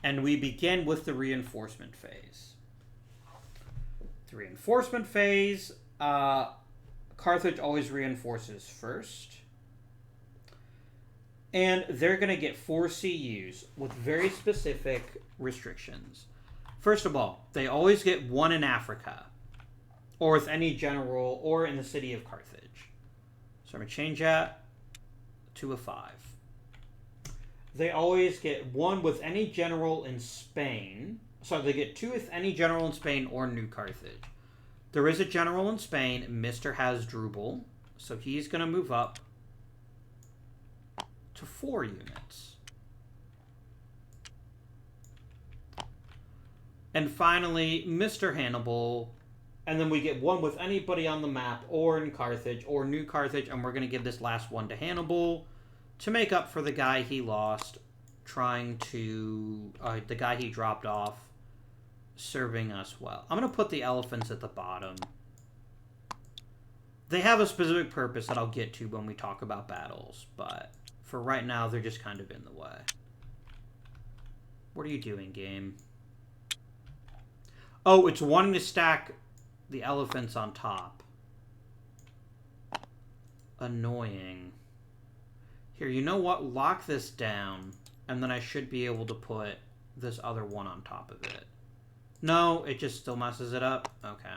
Speaker 1: And we begin with the reinforcement phase. The reinforcement phase, Carthage always reinforces first. And they're going to get 4 CUs with very specific restrictions. First of all, they always get 1 in Africa, or with any general, or in the city of Carthage. So I'm going to change that to a 5. They always get 1 with any general in Spain. So they get 2 with any general in Spain or New Carthage. There is a general in Spain, Mr. Hasdrubal, so he's going to move up to 4 units. And finally, Mr. Hannibal, and then we get 1 with anybody on the map or in Carthage or New Carthage, and we're going to give this last one to Hannibal to make up for the guy he lost trying to, the guy he dropped off serving us well. I'm going to put the elephants at the bottom. They have a specific purpose that I'll get to when we talk about battles, but for right now, they're just kind of in the way. What are you doing, game? Oh, it's wanting to stack the elephants on top. Annoying. Here, you know what? Lock this down, and then I should be able to put this other one on top of it. No, it just still messes it up? Okay.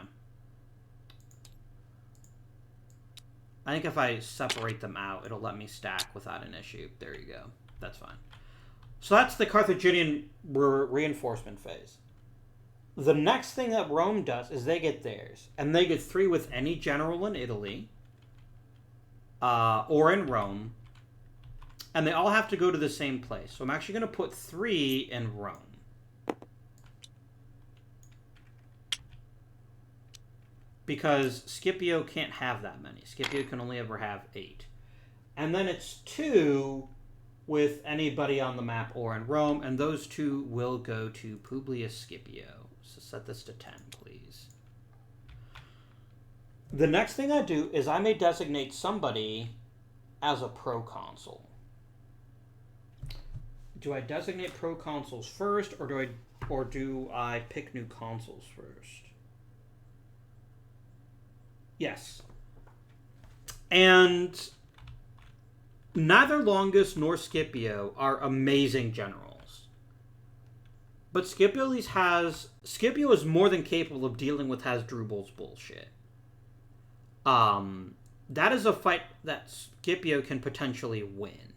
Speaker 1: I think if I separate them out, it'll let me stack without an issue. There you go. That's fine. So that's the Carthaginian reinforcement phase. The next thing that Rome does is they get theirs. And they get 3 with any general in Italy. Or in Rome. And they all have to go to the same place. So I'm actually going to put 3 in Rome. Because Scipio can't have that many. Scipio can only ever have 8. And then it's 2 with anybody on the map or in Rome, and those 2 will go to Publius Scipio. So set this to 10, please. The next thing I do is I may designate somebody as a proconsul. Do I designate proconsuls first, or do I pick new consuls first? Yes. And neither Longus nor Scipio are amazing generals. But Scipio is more than capable of dealing with Hasdrubal's bullshit. That is a fight that Scipio can potentially win.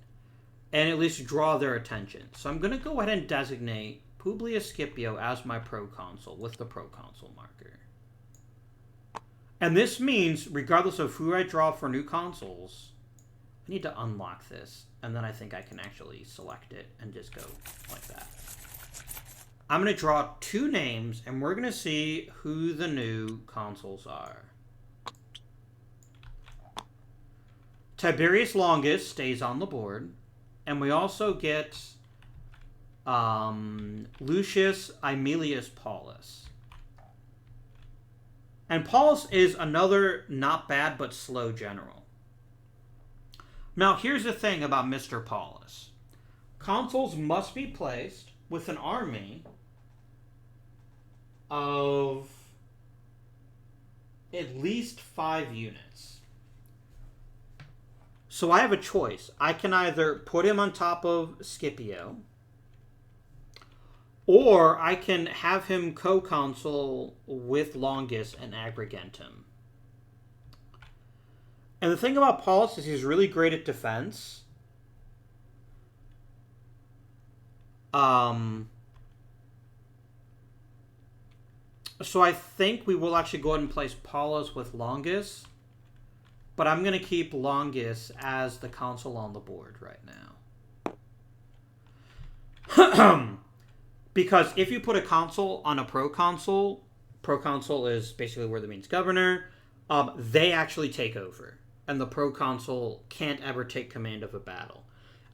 Speaker 1: And at least draw their attention. So I'm going to go ahead and designate Publius Scipio as my proconsul with the proconsul marker. And this means, regardless of who I draw for new consuls, I need to unlock this. And then I think I can actually select it and just go like that. I'm going to draw 2 names, and we're going to see who the new consuls are. Tiberius Longus stays on the board. And we also get Lucius Aemilius Paulus. And Paulus is another not bad but slow general. Now, here's the thing about Mr. Paulus. Consuls must be placed with an army of at least 5 units. So I have a choice. I can either put him on top of Scipio, or I can have him co-consul with Longus and Agrigentum. And the thing about Paulus is he's really great at defense. So I think we will actually go ahead and place Paulus with Longus. But I'm going to keep Longus as the consul on the board right now. Because if you put a consul on a proconsul is basically where that means governor, they actually take over. And the proconsul can't ever take command of a battle.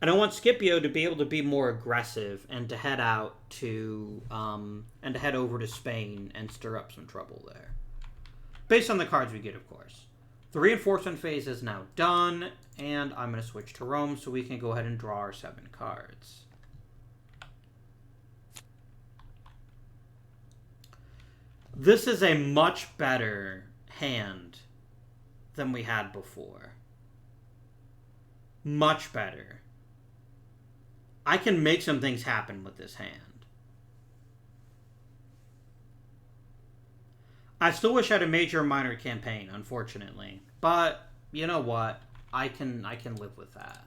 Speaker 1: And I want Scipio to be able to be more aggressive and to head out to, and to head over to Spain and stir up some trouble there. Based on the cards we get, of course. The reinforcement phase is now done, and I'm going to switch to Rome so we can go ahead and draw our 7 cards. This is a much better hand than we had before. Much better. I can make some things happen with this hand. I still wish I had a major or minor campaign, unfortunately. But, you know what? I can live with that.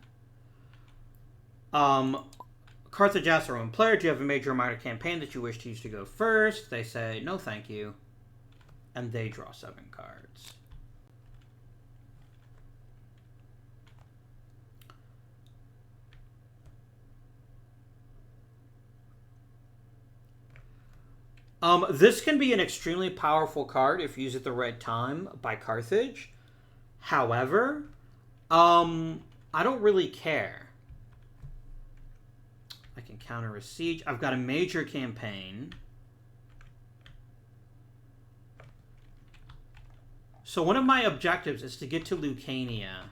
Speaker 1: Carthage asks their own player, do you have a major or minor campaign that you wish to use to go first? They say, no thank you. And they draw 7 cards. This can be an extremely powerful card if used at the right time by Carthage. However, I don't really care. I can counter a siege. I've got a major campaign. So one of my objectives is to get to Lucania,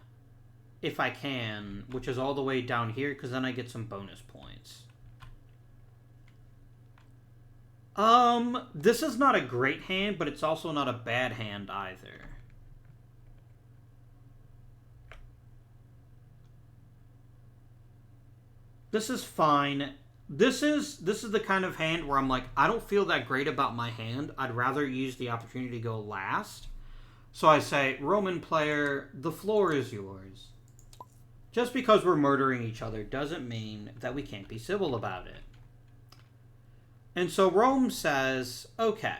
Speaker 1: if I can, which is all the way down here, because then I get some bonus points. This is not a great hand, but it's also not a bad hand either. This is fine. This is the kind of hand where I'm like, I don't feel that great about my hand. I'd rather use the opportunity to go last. So I say, Roman player, the floor is yours. Just because we're murdering each other doesn't mean that we can't be civil about it. And so Rome says, okay,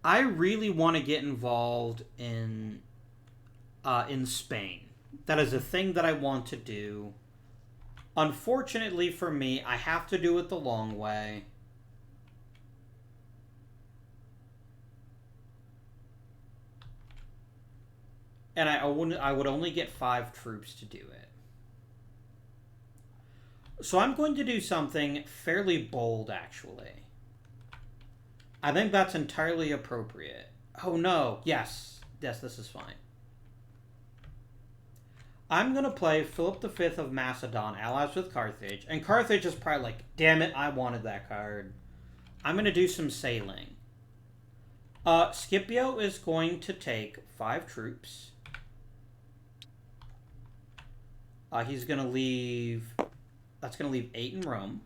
Speaker 1: I really want to get involved in Spain. That is a thing that I want to do. Unfortunately for me, I have to do it the long way. And I would only get 5 troops to do it. So I'm going to do something fairly bold, actually. I think that's entirely appropriate. Oh, no. Yes. Yes, this is fine. I'm going to play Philip V of Macedon, allies with Carthage. And Carthage is probably like, damn it, I wanted that card. I'm going to do some sailing. Scipio is going to take 5 troops. He's going to leave... That's going to leave 8 in Rome.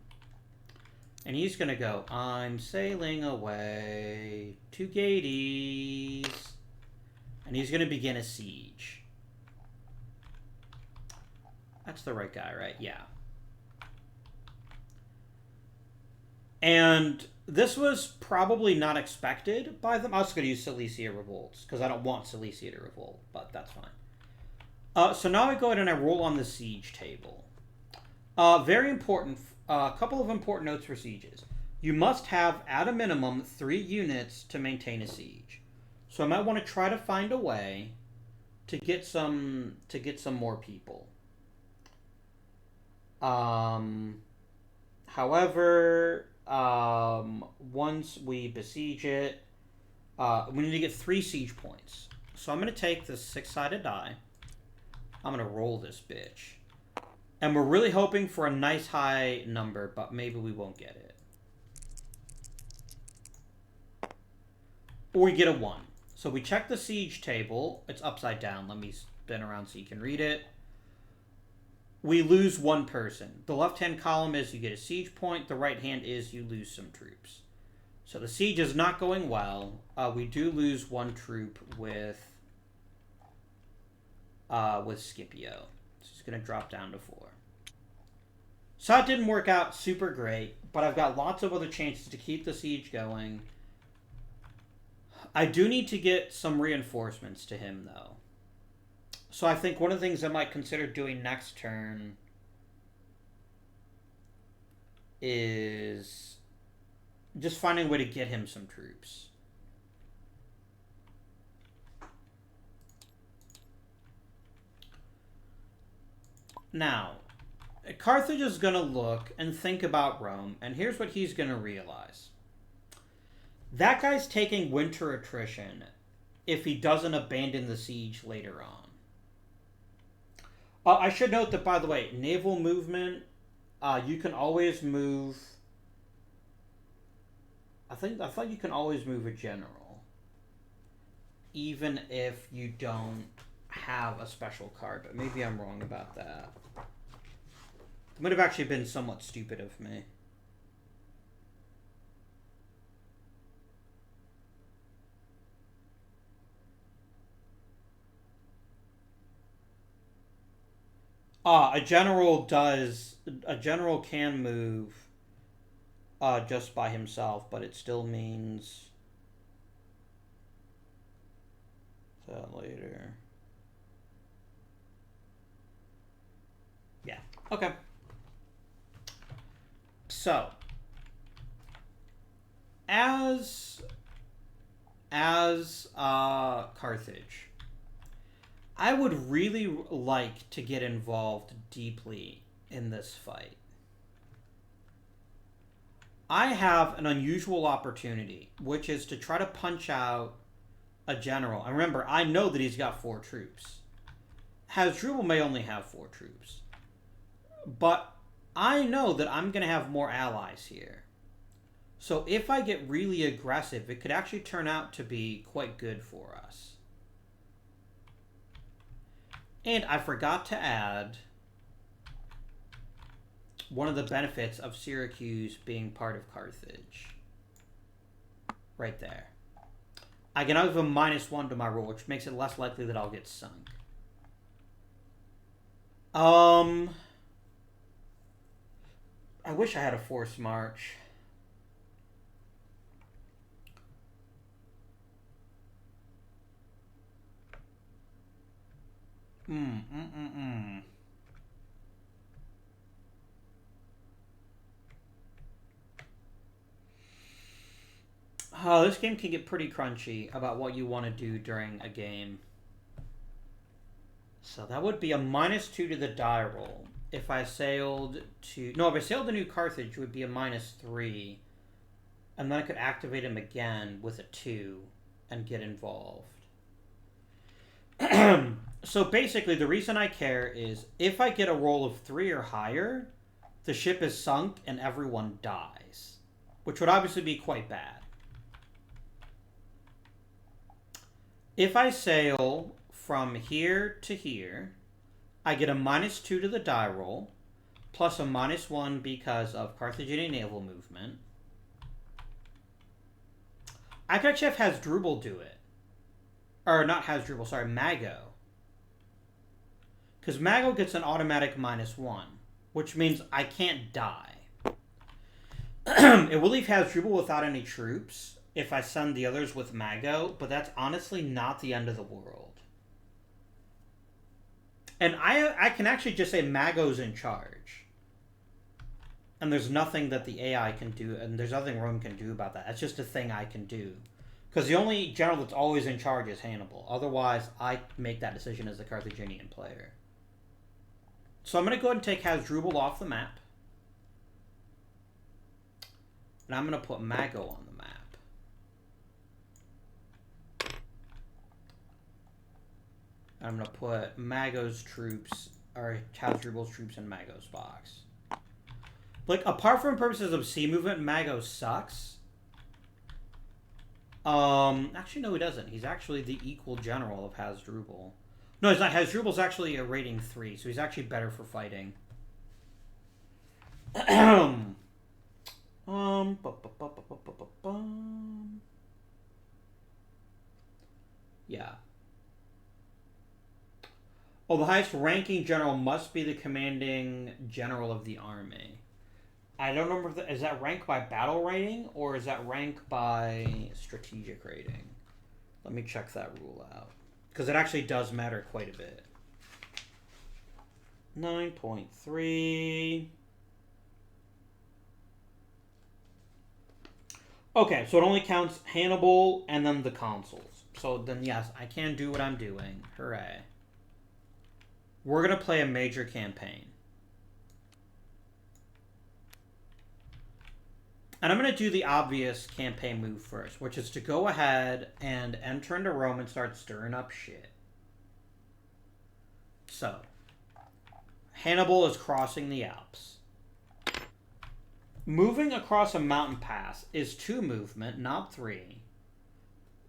Speaker 1: And he's going to go, I'm sailing away to Gades. And he's going to begin a siege. That's the right guy, right? Yeah. And this was probably not expected by them. I was going to use Cilicia Revolts, because I don't want Cilicia to revolt, but that's fine. So now I go ahead and I roll on the siege table. Very important, a couple of important notes for sieges. You must have, at a minimum, 3 units to maintain a siege. So I might want to try to find a way to get some more people. However, once we besiege it, we need to get 3 siege points. So I'm going to take this 6-sided die. I'm going to roll this bitch. And we're really hoping for a nice high number, but maybe we won't get it. Or we get a 1. So we check the siege table. It's upside down. Let me spin around so you can read it. We lose 1 person. The left-hand column is you get a siege point. The right hand is you lose some troops. So the siege is not going well. We do lose 1 troop with Scipio. So it's going to drop down to 4. So that didn't work out super great, but I've got lots of other chances to keep the siege going. I do need to get some reinforcements to him, though. So I think one of the things I might consider doing next turn is just finding a way to get him some troops. Now, Carthage is going to look and think about Rome, and here's what he's going to realize. That guy's taking winter attrition if he doesn't abandon the siege later on. I should note that, by the way, naval movement, you can always move... I thought you can always move a general, even if you don't have a special card, but maybe I'm wrong about that. It might have actually been somewhat stupid of me. A general can move just by himself, but it still means that later. Yeah. Okay. So, as Carthage, I would really like to get involved deeply in this fight. I have an unusual opportunity, which is to try to punch out a general. And remember, I know that he's got 4 troops. Hasdrubal may only have 4 troops. But I know that I'm going to have more allies here. So if I get really aggressive, it could actually turn out to be quite good for us. And I forgot to add one of the benefits of Syracuse being part of Carthage. Right there. I can now give a -1 to my roll, which makes it less likely that I'll get sunk. I wish I had a forced march. Oh, this game can get pretty crunchy about what you want to do during a game. So that would be a -2 to the die roll. If I sailed to... No, if I sailed to New Carthage, it would be a -3. And then I could activate him again with a 2 and get involved. So basically, the reason I care is if I get a roll of 3 or higher, the ship is sunk and everyone dies. Which would obviously be quite bad. If I sail from here to here, I get a -2 to the die roll, plus a -1 because of Carthagini naval movement. I could actually have Hasdrubal do it. Or not Hasdrubal, sorry, Mago. Because Mago gets an automatic -1, which means I can't die. It will leave Hasdrubal without any troops if I send the others with Mago, but that's honestly not the end of the world. And I can actually just say Mago's in charge. And there's nothing that the AI can do, and there's nothing Rome can do about that. That's just a thing I can do. Because the only general that's always in charge is Hannibal. Otherwise, I make that decision as the Carthaginian player. So I'm going to go ahead and take Hasdrubal off the map. And I'm going to put Mago on the map. I'm going to put Mago's troops, or Hasdrubal's troops in Mago's box. Like, apart from purposes of sea movement, Mago sucks. Actually, no, he doesn't. He's actually the equal general of Hasdrubal. No, he's not. Hasdrubal's actually a rating 3, so he's actually better for fighting. Yeah. Oh, the highest ranking general must be the commanding general of the army. I don't remember if is that rank by battle rating or is that rank by strategic rating? Let me check that rule out. Because it actually does matter quite a bit. 9.3. Okay, so it only counts Hannibal and then the consuls. So then, yes, I can do what I'm doing. Hooray. We're going to play a major campaign. And I'm going to do the obvious campaign move first, which is to go ahead and enter into Rome and start stirring up shit. So, Hannibal is crossing the Alps. Moving across a mountain pass is 2 movement, not 3.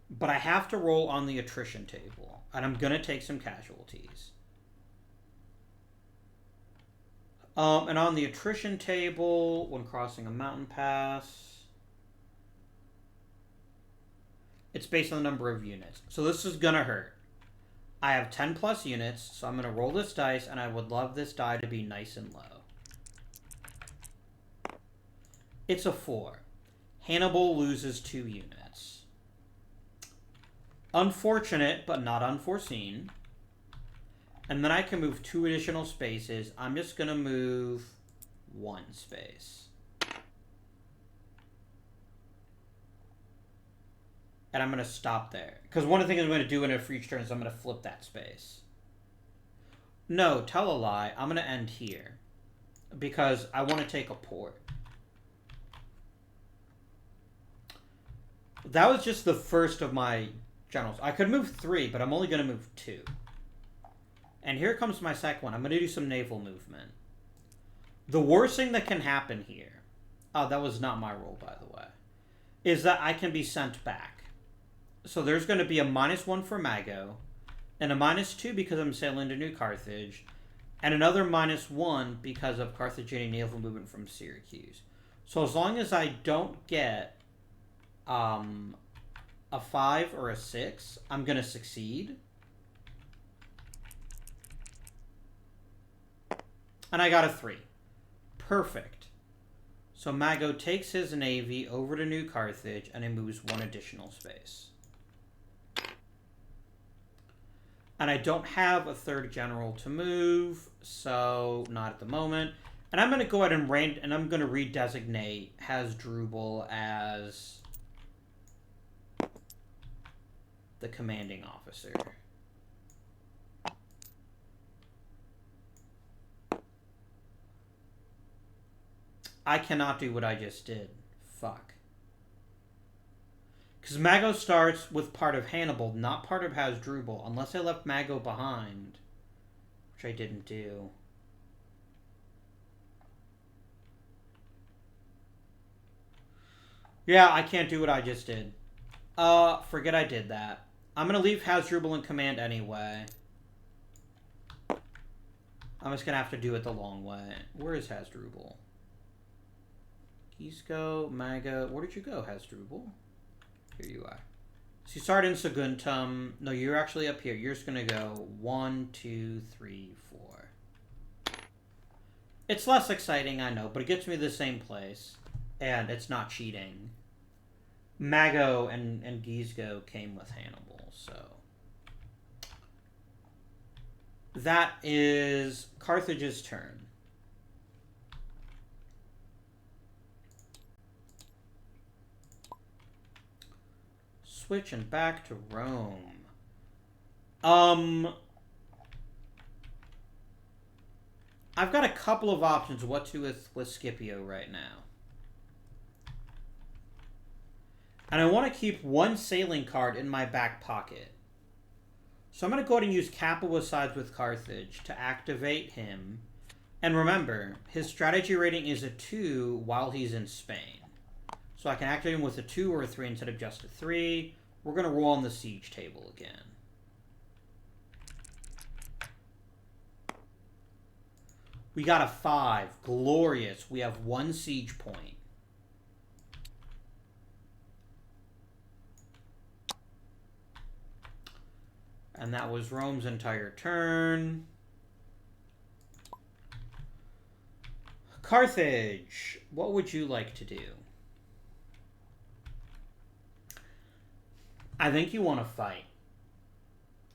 Speaker 1: But I have to roll on the attrition table, and I'm going to take some casualties. And on the attrition table, when crossing a mountain pass, it's based on the number of units. So this is going to hurt. I have 10 plus units, so I'm going to roll this dice, and I would love this die to be nice and low. It's a 4. Hannibal loses 2 units. Unfortunate, but not unforeseen. And then I can move 2 additional spaces. I'm just going to move 1 space. And I'm going to stop there. Because one of the things I'm going to do in a for each turn is I'm going to flip that space. No, tell a lie. I'm going to end here. Because I want to take a port. That was just the first of my generals. I could move 3, but I'm only going to move 2. And here comes my second one. I'm going to do some naval movement. The worst thing that can happen here, oh, that was not my roll, by the way, is that I can be sent back. So there's going to be a -1 for Mago, and a -2 because I'm sailing to New Carthage, and another -1 because of Carthagini naval movement from Syracuse. So as long as I don't get a 5 or a 6, I'm going to succeed. And I got a 3. Perfect. So Mago takes his navy over to New Carthage and he moves 1 additional space. And I don't have a 3rd general to move, so not at the moment. And I'm going to go ahead and I'm going to redesignate Hasdrubal as the commanding officer. I cannot do what I just did. Fuck. Because Mago starts with part of Hannibal, not part of Hasdrubal, unless I left Mago behind. Which I didn't do. Yeah, I can't do what I just did. Forget I did that. I'm going to leave Hasdrubal in command anyway. I'm just going to have to do it the long way. Where is Hasdrubal? Gisco, Mago. Where did you go, Hasdrubal? Here you are. So you start in Saguntum. No, you're actually up here. You're just going to go 1, 2, 3, 4. It's less exciting, I know, but it gets me to the same place. And it's not cheating. Mago and Gisco came with Hannibal, so. That is Carthage's turn. Switching back to Rome. I've got a couple of options what to do with Scipio right now. And I want to keep one sailing card in my back pocket. So I'm going to go ahead and use Capua sides with Carthage to activate him. And remember, his strategy rating is a 2 while he's in Spain. So I can activate him with a 2 or a 3 instead of just a 3. We're going to roll on the siege table again. We got a 5. Glorious. We have 1 siege point. And that was Rome's entire turn. Carthage, what would you like to do? I think you want to fight.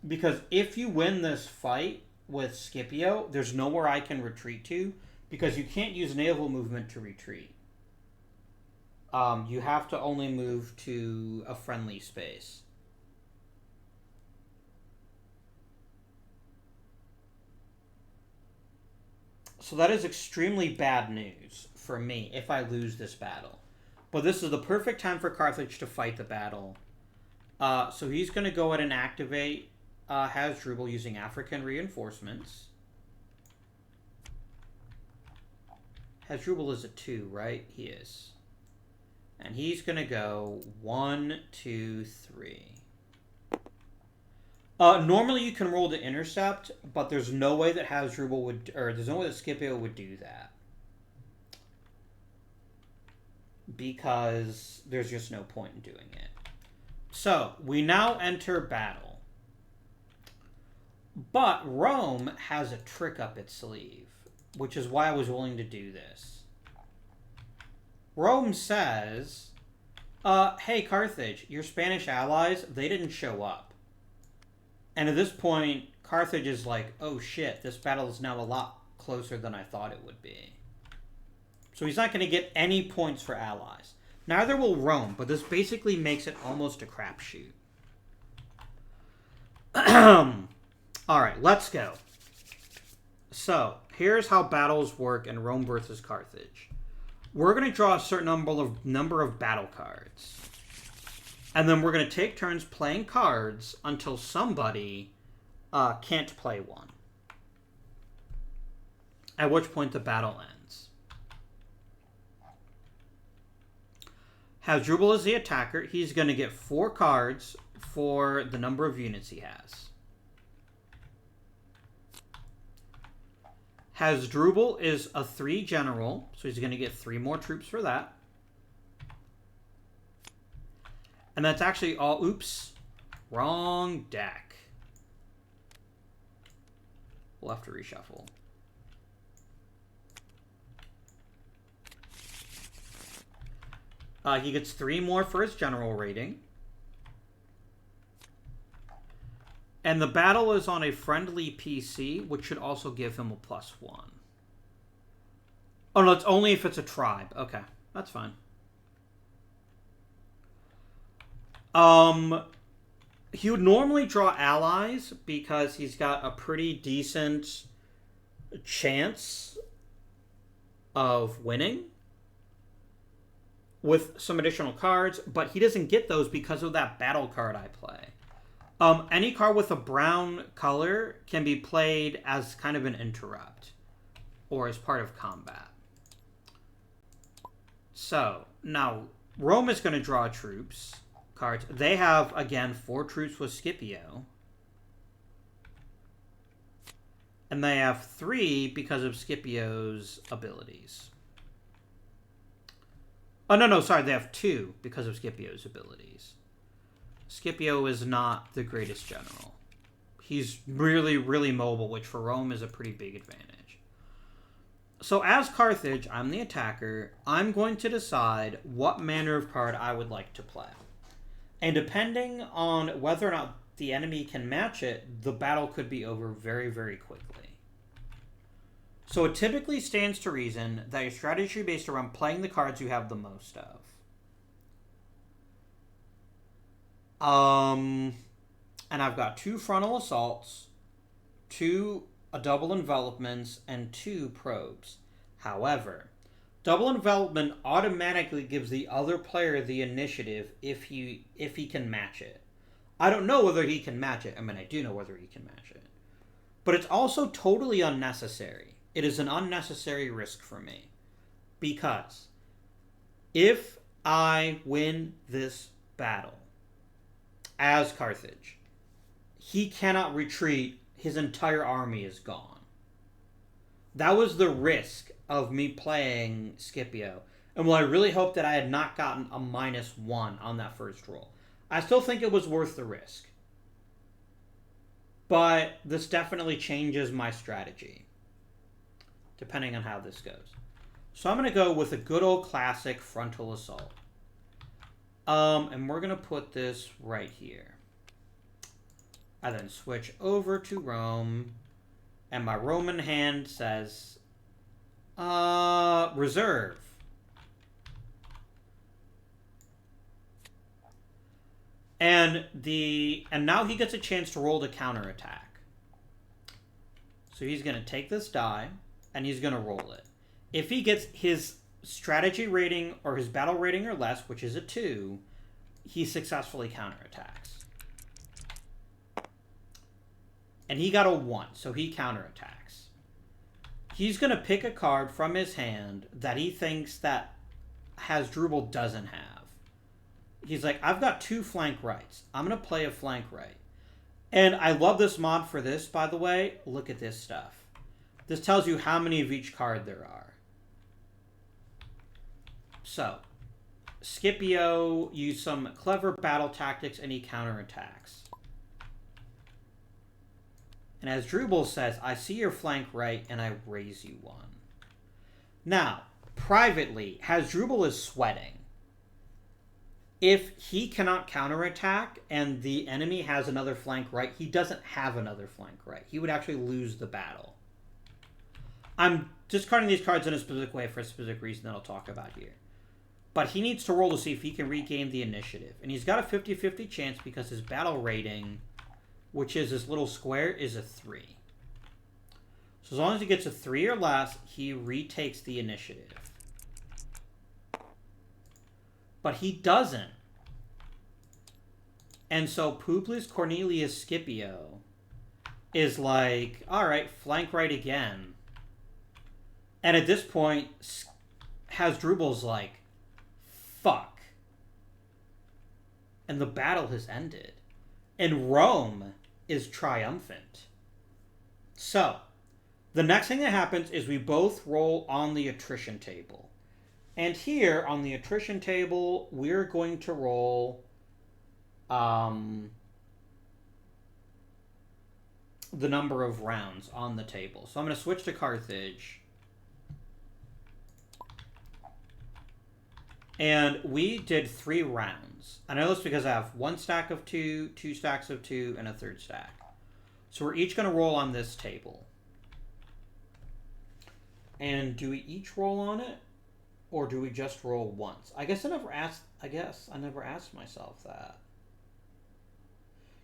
Speaker 1: Because if you win this fight with Scipio, there's nowhere I can retreat to, because you can't use naval movement to retreat. You have to only move to a friendly space. So that is extremely bad news for me if I lose this battle. But this is the perfect time for Carthage to fight the battle. So he's going to go ahead and activate Hasdrubal using African reinforcements. Hasdrubal is a 2, right? He is. And he's going to go 1, 2, 3. Normally you can roll to intercept, but there's no way that Hasdrubal would, or there's no way that Scipio would do that. Because there's just no point in doing it. So, we now enter battle. But Rome has a trick up its sleeve, which is why I was willing to do this. Rome says, hey Carthage, your Spanish allies, they didn't show up. And at this point, Carthage is like, oh shit, this battle is now a lot closer than I thought it would be. So he's not going to get any points for allies. Neither will Rome, but this basically makes it almost a crapshoot. Alright, let's go. So, here's how battles work in Rome versus Carthage. We're going to draw a certain number of battle cards. And then we're going to take turns playing cards until somebody can't play one. At which point the battle ends. Hasdrubal is the attacker. He's going to get 4 cards for the number of units he has. Hasdrubal is a 3 general, so he's going to get 3 more troops for that. And that's actually all... Oops. Wrong deck. We'll have to reshuffle. He gets 3 more for his general rating. And the battle is on a friendly PC, which should also give him a +1. Oh, no, it's only if it's a tribe. Okay, that's fine. He would normally draw allies because he's got a pretty decent chance of winning with some additional cards, but he doesn't get those because of that battle card I play. Any card with a brown color can be played as kind of an interrupt or as part of combat. So, now, Rome is going to draw troops. Cards. They have, again, 4 troops with Scipio. And they have 3 because of Scipio's abilities. Oh, no, sorry. They have 2 because of Scipio's abilities. Scipio is not the greatest general. He's really, really mobile, which for Rome is a pretty big advantage. So as Carthage, I'm the attacker. I'm going to decide what manner of card I would like to play. And depending on whether or not the enemy can match it, the battle could be over very, very quickly. So it typically stands to reason that your strategy is based around playing the cards you have the most of. And I've got 2 frontal assaults, 2 double envelopments, and 2 probes. However, double envelopment automatically gives the other player the initiative if he can match it. I don't know whether he can match it. I mean, I do know whether he can match it. But it's also totally unnecessary. It is an unnecessary risk for me. Because if I win this battle as Carthage, he cannot retreat. His entire army is gone. That was the risk of me playing Scipio. And while I really hope that I had not gotten a -1 on that first roll, I still think it was worth the risk. But this definitely changes my strategy, depending on how this goes. So I'm going to go with a good old classic Frontal Assault. And we're going to put this right here. I then switch over to Rome, and my Roman hand says, reserve. And now he gets a chance to roll to counterattack. So he's going to take this die, and he's going to roll it. If he gets his strategy rating or his battle rating or less, which is a 2, he successfully counterattacks. And he got a 1, so he counterattacks. He's going to pick a card from his hand that he thinks that Hasdrubal doesn't have. He's like, I've got 2 flank rights. I'm going to play a flank right. And I love this mod for this, by the way. Look at this stuff. This tells you how many of each card there are. So, Scipio used some clever battle tactics and he counterattacks. And as Drubal says, I see your flank right and I raise you 1. Now, privately, Hasdrubal is sweating. If he cannot counterattack and the enemy has another flank right, he doesn't have another flank right. He would actually lose the battle. I'm discarding these cards in a specific way for a specific reason that I'll talk about here. But he needs to roll to see if he can regain the initiative. And he's got a 50-50 chance because his battle rating, which is this little square, is a 3. So as long as he gets a 3 or less, he retakes the initiative. But he doesn't. And so Publius Cornelius Scipio is like, alright, flank right again. And at this point, Hasdrubal's like, fuck. And the battle has ended. And Rome is triumphant. So, the next thing that happens is we both roll on the attrition table. And here, on the attrition table, we're going to roll the number of rounds on the table. So I'm going to switch to Carthage. And we did 3 rounds. I know this because I have 1 stack of 2, 2 stacks of 2, and a 3rd stack. So we're each going to roll on this table. And do we each roll on it? Or do we just roll once? I guess I never asked myself that.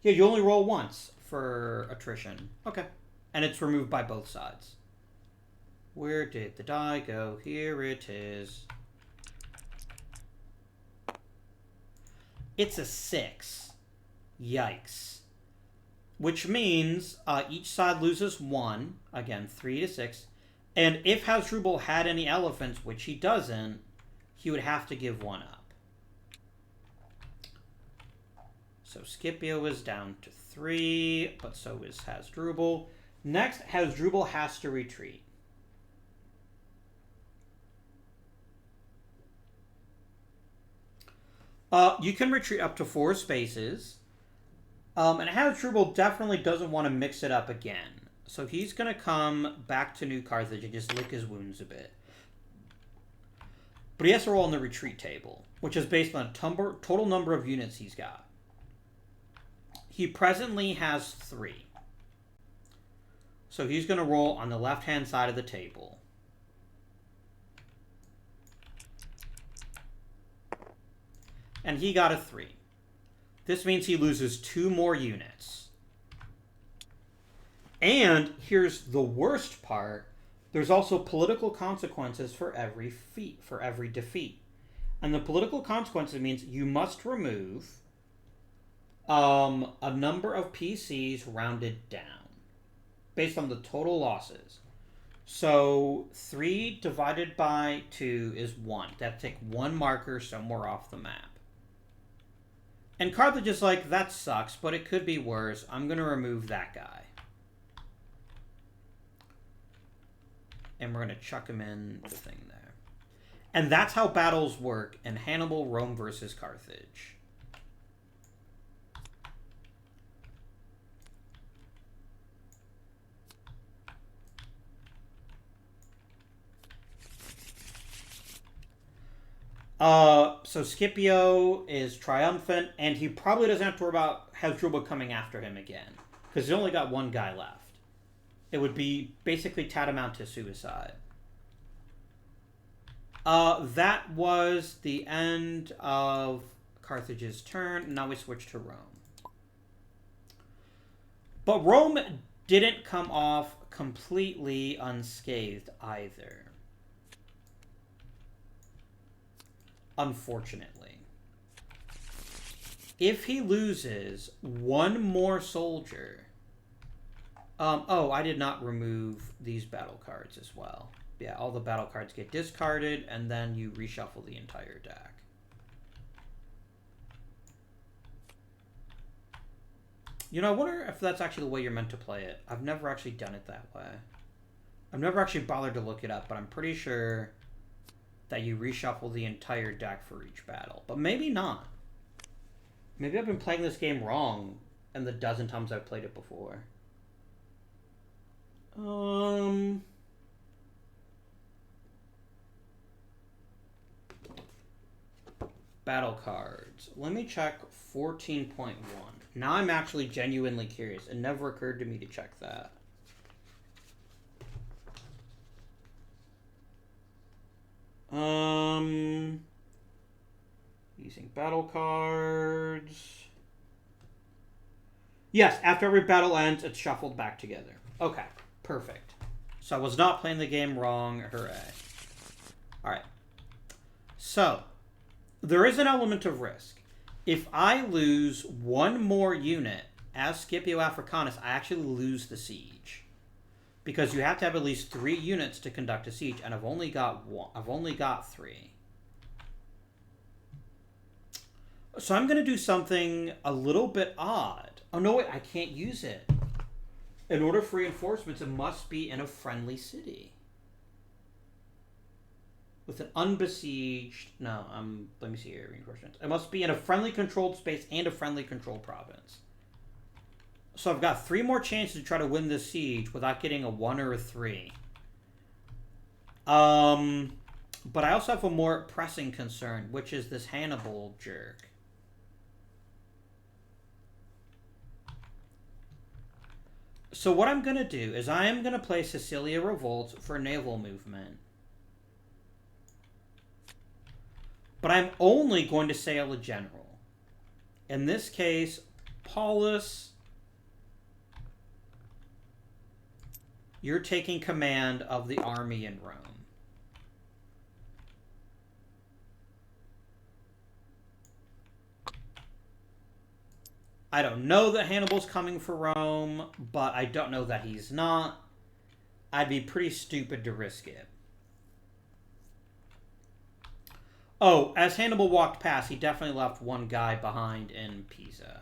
Speaker 1: Yeah, you only roll once for attrition. Okay. And it's removed by both sides. Where did the die go? Here it is. It's a 6. Yikes. Which means each side loses 1. Again, 3 to 6. And if Hasdrubal had any elephants, which he doesn't, he would have to give 1 up. So Scipio is down to 3, but so is Hasdrubal. Next, Hasdrubal has to retreat. You can retreat up to 4 spaces. And Hasdrubal definitely doesn't want to mix it up again. So he's going to come back to New Carthage and just lick his wounds a bit. But he has to roll on the retreat table, which is based on the total number of units he's got. He presently has 3. So he's going to roll on the left-hand side of the table. And he got a 3. This means he loses 2 more units. And here's the worst part. There's also political consequences for every defeat. And the political consequences means you must remove a number of PCs rounded down based on the total losses. So 3 divided by 2 is 1. That take 1 marker somewhere off the map. And Carthage is like, that sucks, but it could be worse. I'm going to remove that guy. And we're going to chuck him in the thing there. And that's how battles work in Hannibal, Rome versus Carthage. So Scipio is triumphant, and he probably doesn't have to worry about Hasdrubal coming after him again, because he's only got 1 guy left. It would be basically tantamount to suicide. That was the end of Carthage's turn. Now we switch to Rome. But Rome didn't come off completely unscathed either. Unfortunately. If he loses 1 more soldier... oh, I did not remove these battle cards as well. Yeah, all the battle cards get discarded, and then you reshuffle the entire deck. You know, I wonder if that's actually the way you're meant to play it. I've never actually done it that way. I've never actually bothered to look it up, but I'm pretty sure that you reshuffle the entire deck for each battle. But maybe not. Maybe I've been playing this game wrong in the dozen times I've played it before. Battle cards. Let me check 14.1. Now I'm actually genuinely curious. It never occurred to me to check that. Using battle cards. Yes, after every battle ends, it's shuffled back together. Okay, perfect. So I was not playing the game wrong. Hooray. Alright. So, there is an element of risk. If I lose 1 more unit as Scipio Africanus, I actually lose the siege. Because you have to have at least 3 units to conduct a siege, and I've only got 1. I've only got 3. So I'm going to do something a little bit odd. Oh, no, wait, I can't use it. In order for reinforcements, it must be in a friendly city. With an unbesieged... No, let me see here, reinforcements. It must be in a friendly controlled space and a friendly controlled province. So I've got 3 more chances to try to win this siege without getting a 1 or a 3. But I also have a more pressing concern, which is this Hannibal jerk. So what I'm going to do is I am going to play Sicilia Revolt for naval movement. But I'm only going to sail a general. In this case, Paulus, you're taking command of the army in Rome. I don't know that Hannibal's coming for Rome, but I don't know that he's not. I'd be pretty stupid to risk it. Oh, as Hannibal walked past, he definitely left 1 guy behind in Pisa.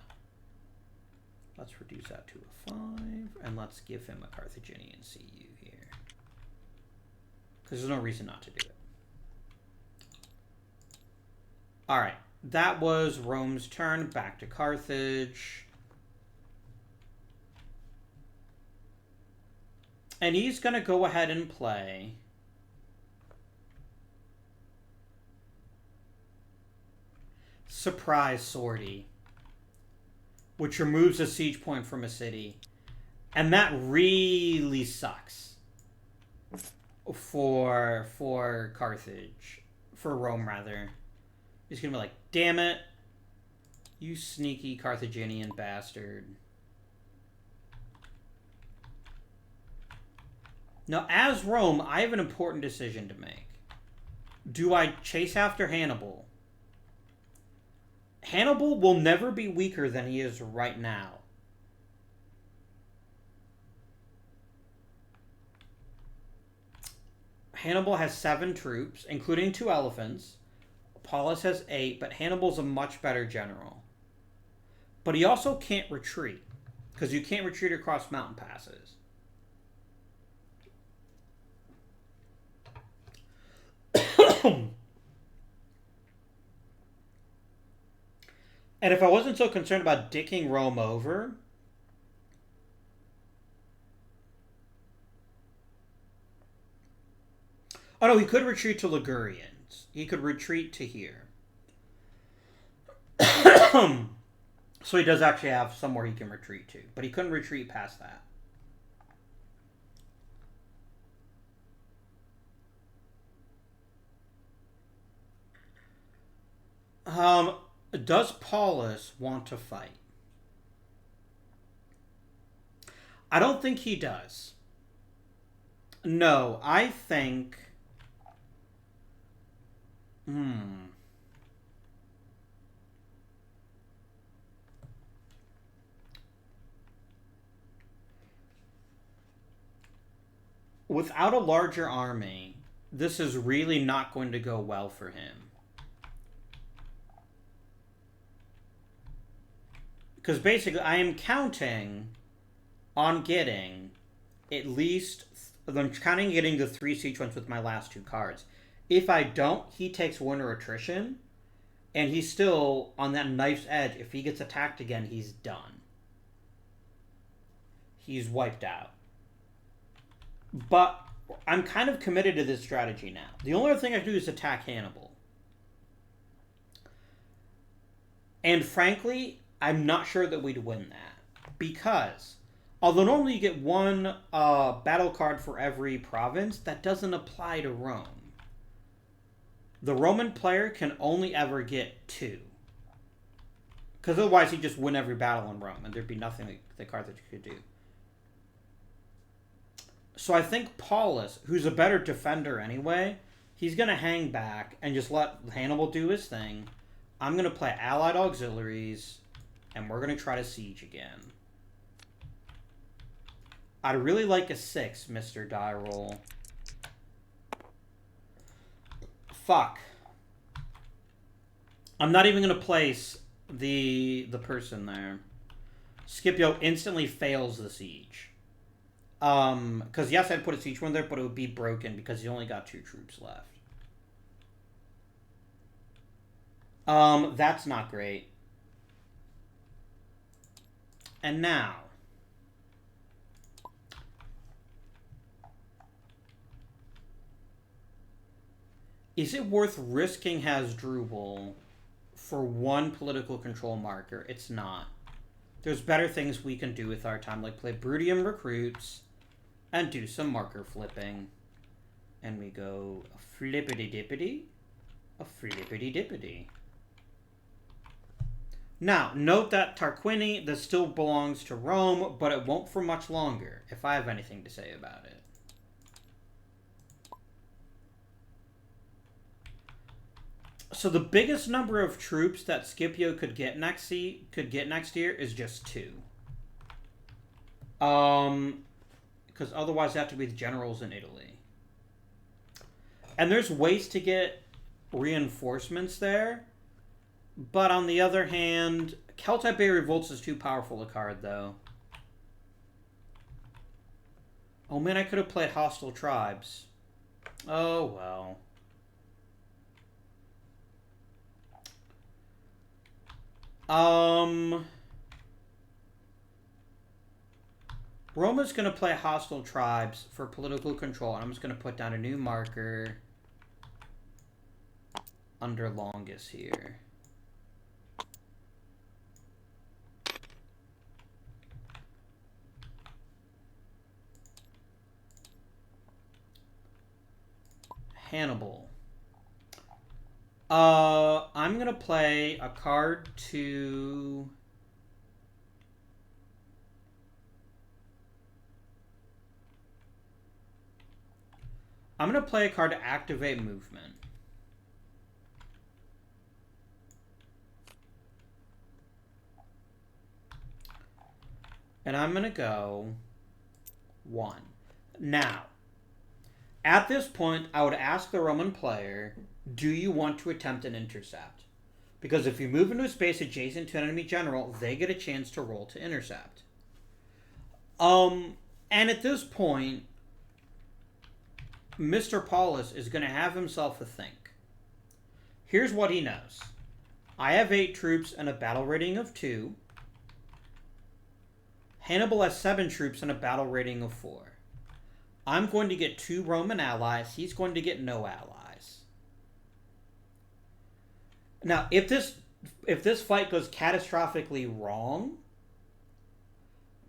Speaker 1: Let's reduce that to a 5, and let's give him a Carthaginian CU here. Because there's no reason not to do it. Alright, that was Rome's turn. Back to Carthage. And he's going to go ahead and play... Surprise Sortie, which removes a siege point from a city. And that really sucks for Carthage. For Rome, rather. He's going to be like, damn it. You sneaky Carthaginian bastard. Now, as Rome, I have an important decision to make. Do I chase after Hannibal? Hannibal will never be weaker than he is right now. Hannibal has 7 troops, including 2 elephants. Paulus has 8, but Hannibal's a much better general. But he also can't retreat, because you can't retreat across mountain passes. And if I wasn't so concerned about dicking Rome over, oh no, he could retreat to Ligurians. He could retreat to here. So he does actually have somewhere he can retreat to, but he couldn't retreat past that. Does Paulus want to fight? I don't think he does. No, I think... Without a larger army, this is really not going to go well for him. Because basically, I am counting on getting at least... I'm counting on getting the 3 siege ones with my last 2 cards. If I don't, he takes winter attrition. And he's still on that knife's edge. If he gets attacked again, he's done. He's wiped out. But I'm kind of committed to this strategy now. The only other thing I can do is attack Hannibal. And frankly... I'm not sure that we'd win that. Because, although normally you get 1 battle card for every province, that doesn't apply to Rome. The Roman player can only ever get 2. Because otherwise he'd just win every battle in Rome, and there'd be nothing that Carthage could do. So I think Paulus, who's a better defender anyway, he's going to hang back and just let Hannibal do his thing. I'm going to play Allied Auxiliaries... And we're going to try to siege again. I'd really like a 6, Mr. Die Roll. Fuck. I'm not even going to place the person there. Scipio instantly fails the siege. Because yes, I'd put a siege one there, but it would be broken because he only got 2 troops left. That's not great. And now, is it worth risking Hasdrubal for 1 political control marker? It's not. There's better things we can do with our time, like play Brutium recruits and do some marker flipping. And we go a flippity-dippity, a flippity-dippity. Now, note that Tarquini, this still belongs to Rome, but it won't for much longer, if I have anything to say about it. So the biggest number of troops that Scipio could get next year is just 2. Because otherwise they have to be the generals in Italy. And there's ways to get reinforcements there. But on the other hand, Celtic Bay Revolts is too powerful a card, though. Oh man, I could have played Hostile Tribes. Oh well. Roma's going to play Hostile Tribes for political control, and I'm just going to put down a new marker under Longus here. Hannibal. I'm gonna play a card to... I'm gonna play a card to activate movement. And I'm gonna go 1. Now, at this point, I would ask the Roman player, do you want to attempt an intercept? Because if you move into a space adjacent to an enemy general, they get a chance to roll to intercept. And at this point, Mr. Paulus is going to have himself a think. Here's what he knows. I have 8 troops and a battle rating of 2. Hannibal has 7 troops and a battle rating of 4. I'm going to get 2 Roman allies. He's going to get no allies. Now, if this fight goes catastrophically wrong,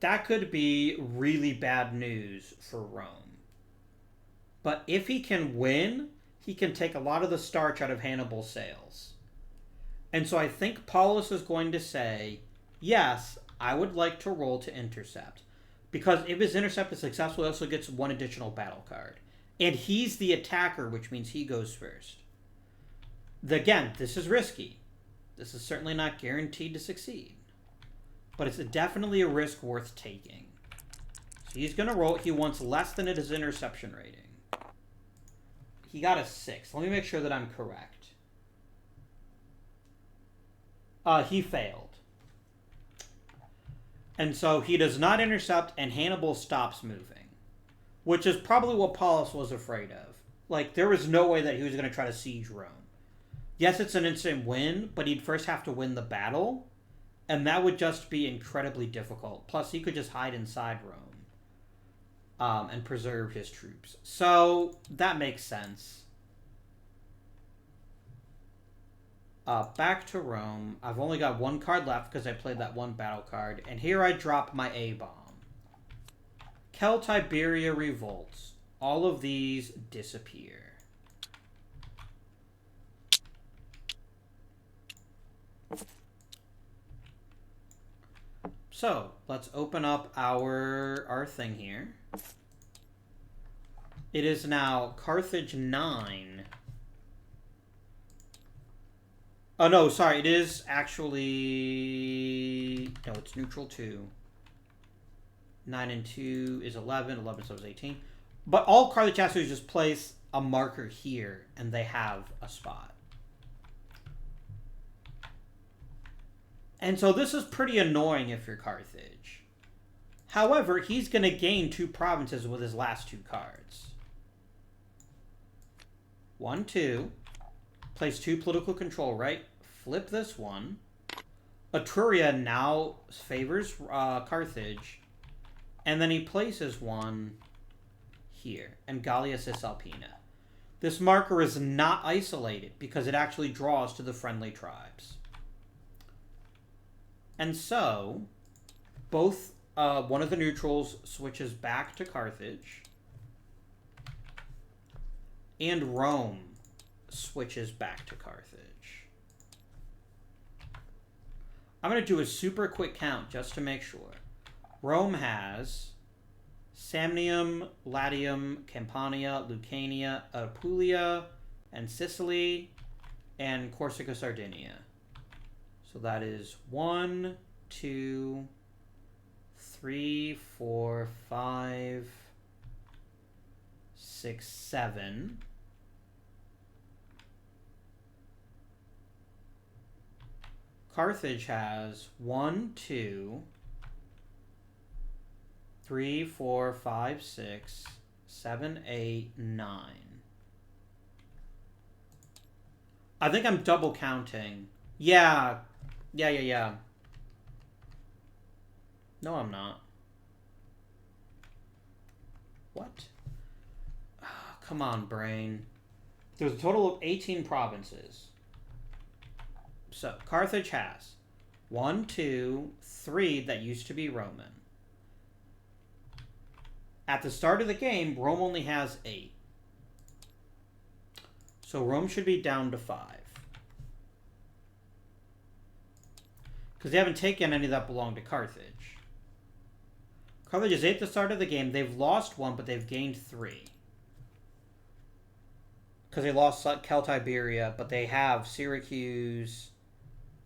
Speaker 1: that could be really bad news for Rome. But if he can win, he can take a lot of the starch out of Hannibal's sails. And so I think Paulus is going to say, yes, I would like to roll to intercept. Because if his intercept is successful, he also gets 1 additional battle card. And he's the attacker, which means he goes first. Again, this is risky. This is certainly not guaranteed to succeed. But it's definitely a risk worth taking. So he's going to roll. He wants less than his interception rating. He got a 6. Let me make sure that I'm correct. He failed. And so he does not intercept, and Hannibal stops moving. Which is probably what Paulus was afraid of. Like, there was no way that he was going to try to siege Rome. Yes, it's an instant win, but he'd first have to win the battle, and that would just be incredibly difficult. Plus, he could just hide inside Rome and preserve his troops. So, that makes sense. Back to Rome. I've only got 1 card left because I played that 1 battle card. And here I drop my A-bomb. Celtiberia revolts. All of these disappear. So, let's open up our thing here. It is now Carthage 9. Oh, no, sorry. It is actually... No, it's neutral 2. 9 and 2 is 11. 11 so is 18. But all Carthage has to do is just place a marker here, and they have a spot. And so this is pretty annoying if you're Carthage. However, he's going to gain 2 provinces with his last 2 cards. 1, 2. Place 2 political control, right? Flip this one. Etruria now favors Carthage. And then he places 1 here. And Gallia Cisalpina. This marker is not isolated because it actually draws to the friendly tribes. And so, both one of the neutrals switches back to Carthage. And Rome switches back to Carthage. I'm going to do a super quick count just to make sure. Rome has Samnium, Latium, Campania, Lucania, Apulia, and Sicily, and Corsica, Sardinia. So that is 1, 2, 3, 4, 5, 6, 7. Carthage has 1, 2, 3, 4, 5, 6, 7, 8, 9. I think I'm double counting. Yeah. Yeah. No, I'm not. What? Oh, come on, brain. There's a total of 18 provinces. So, Carthage has 1, 2, 3 that used to be Roman. At the start of the game, Rome only has 8. So Rome should be down to 5. Because they haven't taken any that belong to Carthage. Carthage is 8 at the start of the game. They've lost 1, but they've gained 3. Because they lost Celtiberia, but they have Syracuse,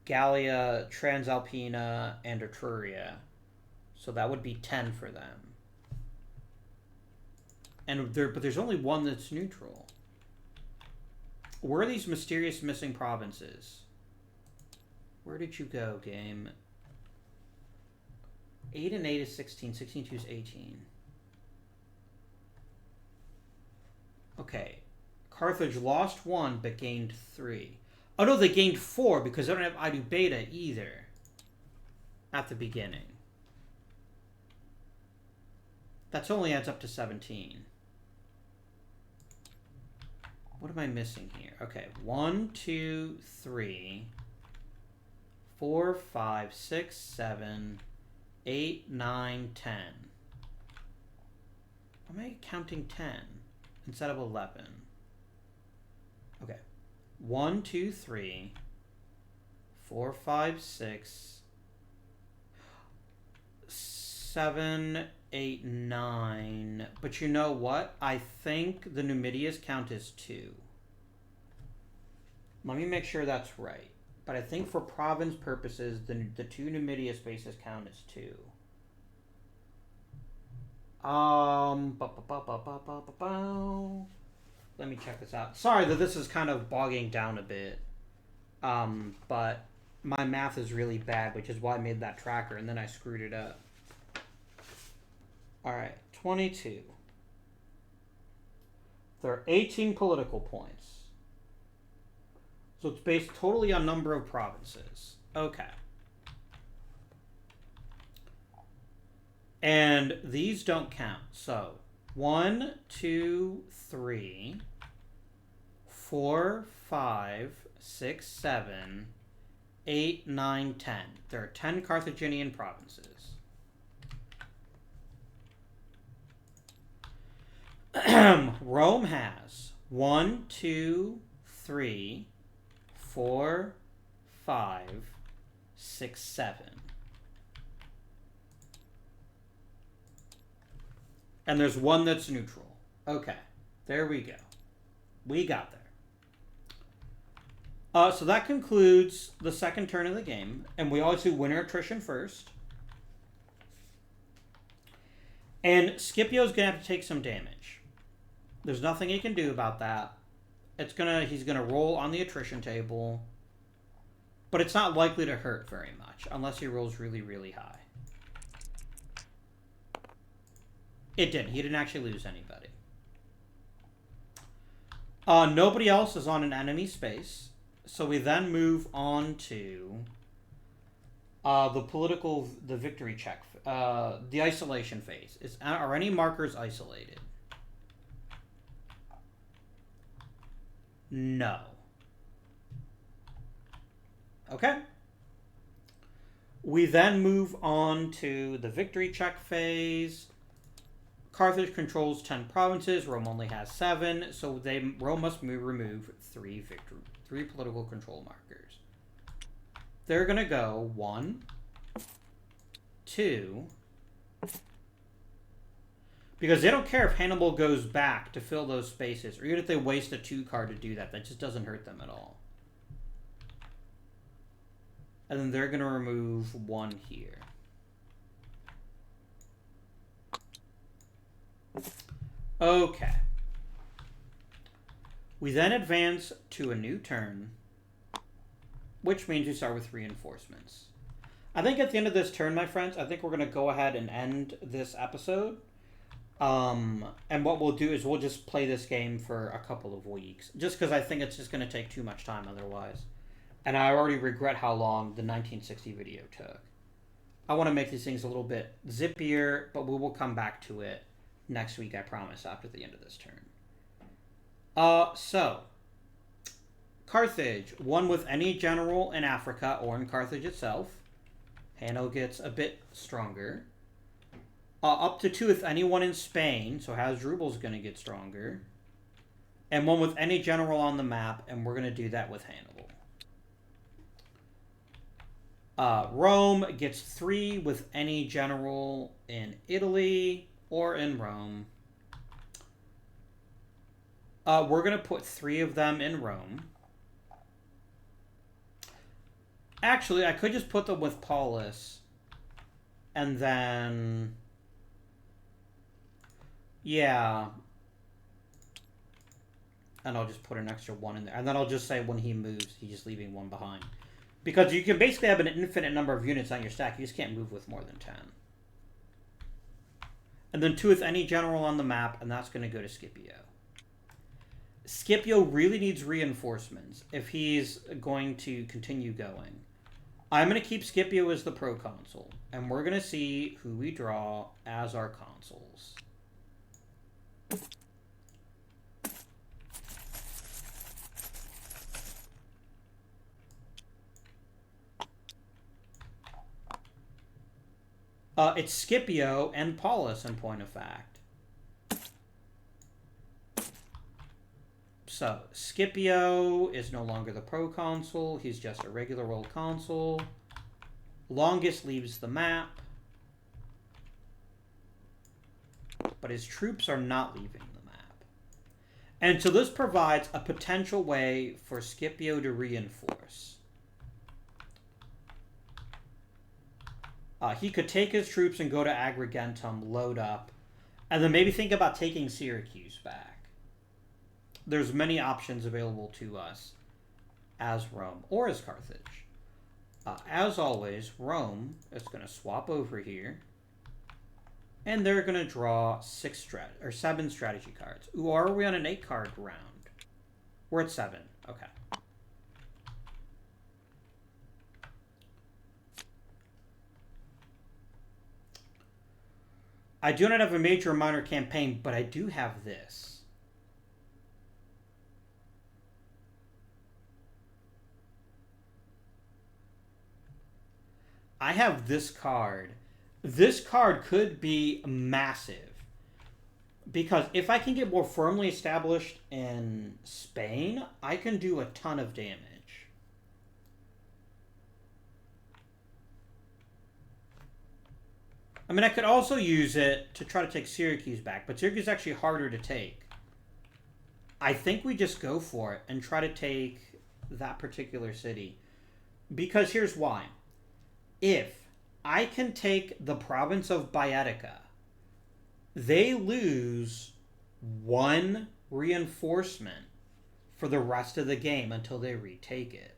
Speaker 1: Gallia, Transalpina, and Etruria. So that would be 10 for them. But there's only 1 that's neutral. Where are these mysterious missing provinces? Where did you go, game? 8 and 8 is 16. 16 2 is 18. Okay. Carthage lost 1, but gained 3. Oh, no, they gained 4 because they don't have Idu Beta either at the beginning. That only adds up to 17. What am I missing here? Okay, 1, 2, 3, 4, 5, 6, 7, 8, 9, 10. Why am I counting 10 instead of 11? Okay. 1, 2, 3, 4, 5, 6, 7, 8, 9. But you know what? I think the Numidias count as 2. Let me make sure that's right. But I think for province purposes, the 2 Numidia spaces count as 2. Let me check this out. Sorry that this is kind of bogging down a bit. But my math is really bad, which is why I made that tracker, and then I screwed it up. Alright, 22. There are 18 political points. So it's based totally on number of provinces. Okay. And these don't count. So 1, 2, 3, 4, 5, 6, 7, 8, 9, 10. There are 10 Carthaginian provinces. Rome has 1, 2, 3, 4, 5, 6, 7. And there's 1 that's neutral. Okay, there we go. We got there. So that concludes the second turn of the game. And we always do winner attrition first. And Scipio's going to have to take some damage. There's nothing he can do about that. He's gonna roll on the attrition table. But it's not likely to hurt very much. Unless he rolls really, really high. It didn't. He didn't actually lose anybody. Nobody else is on an enemy space. So we then move on to the victory check. The isolation phase. Are any markers isolated? No. Okay. We then move on to the victory check phase. Carthage controls 10 provinces. Rome only has 7, so Rome must remove 3 political control markers. They're going to go 1, 2, because they don't care if Hannibal goes back to fill those spaces, or even if they waste a 2 card to do that. That just doesn't hurt them at all. And then they're going to remove 1 here. Okay. We then advance to a new turn, which means we start with reinforcements. I think at the end of this turn, my friends, I think we're going to go ahead and end this episode. And what we'll do is we'll just play this game for a couple of weeks, just because I think it's just going to take too much time otherwise. And I already regret how long the 1960 video took. I want to make these things a little bit zippier, but we will come back to it next week, I promise, after the end of this turn. So, Carthage, one with any general in Africa or in Carthage itself. Hanno gets a bit stronger. Up to 2 with anyone in Spain, so Hasdrubal's going to get stronger. And 1 with any general on the map, and we're going to do that with Hannibal. Rome gets 3 with any general in Italy or in Rome. We're going to put 3 of them in Rome. Actually, I could just put them with Paulus. And then... yeah. And I'll just put an extra 1 in there. And then I'll just say when he moves, he's just leaving 1 behind. Because you can basically have an infinite number of units on your stack. You just can't move with more than 10. And then 2 with any general on the map, and that's going to go to Scipio. Scipio really needs reinforcements if he's going to continue going. I'm going to keep Scipio as the proconsul, and we're going to see who we draw as our consuls. It's Scipio and Paulus in point of fact. So, Scipio is no longer the proconsul. He's just a regular old consul. Longus leaves the map. But his troops are not leaving the map. And so this provides a potential way for Scipio to reinforce. He could take his troops and go to Agrigentum, load up, and then maybe think about taking Syracuse back. There's many options available to us as Rome or as Carthage. As always, Rome is going to swap over here, and they're going to draw 7 strategy cards. Ooh, are we on an 8-card round? We're at 7. Okay. I do not have a major or minor campaign, but I do have this. I have this card. This card could be massive. Because if I can get more firmly established in Spain, I can do a ton of damage. I mean, I could also use it to try to take Syracuse back, but Syracuse is actually harder to take. I think we just go for it and try to take that particular city. Because here's why. If I can take the province of Baetica, they lose 1 reinforcement for the rest of the game until they retake it.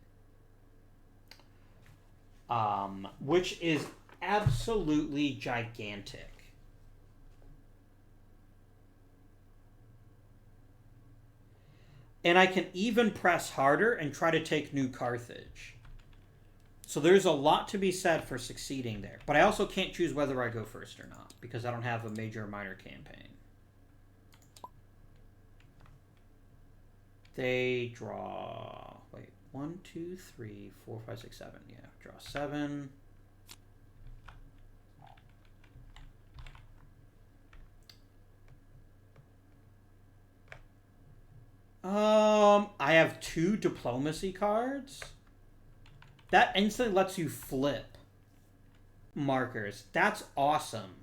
Speaker 1: Which is absolutely gigantic. And I can even press harder and try to take New Carthage. So there's a lot to be said for succeeding there. But I also can't choose whether I go first or not, because I don't have a major or minor campaign. They draw... wait, 1, 2, 3, 4, 5, 6, 7. Yeah, draw 7. I have 2 diplomacy cards. That instantly lets you flip markers. That's awesome.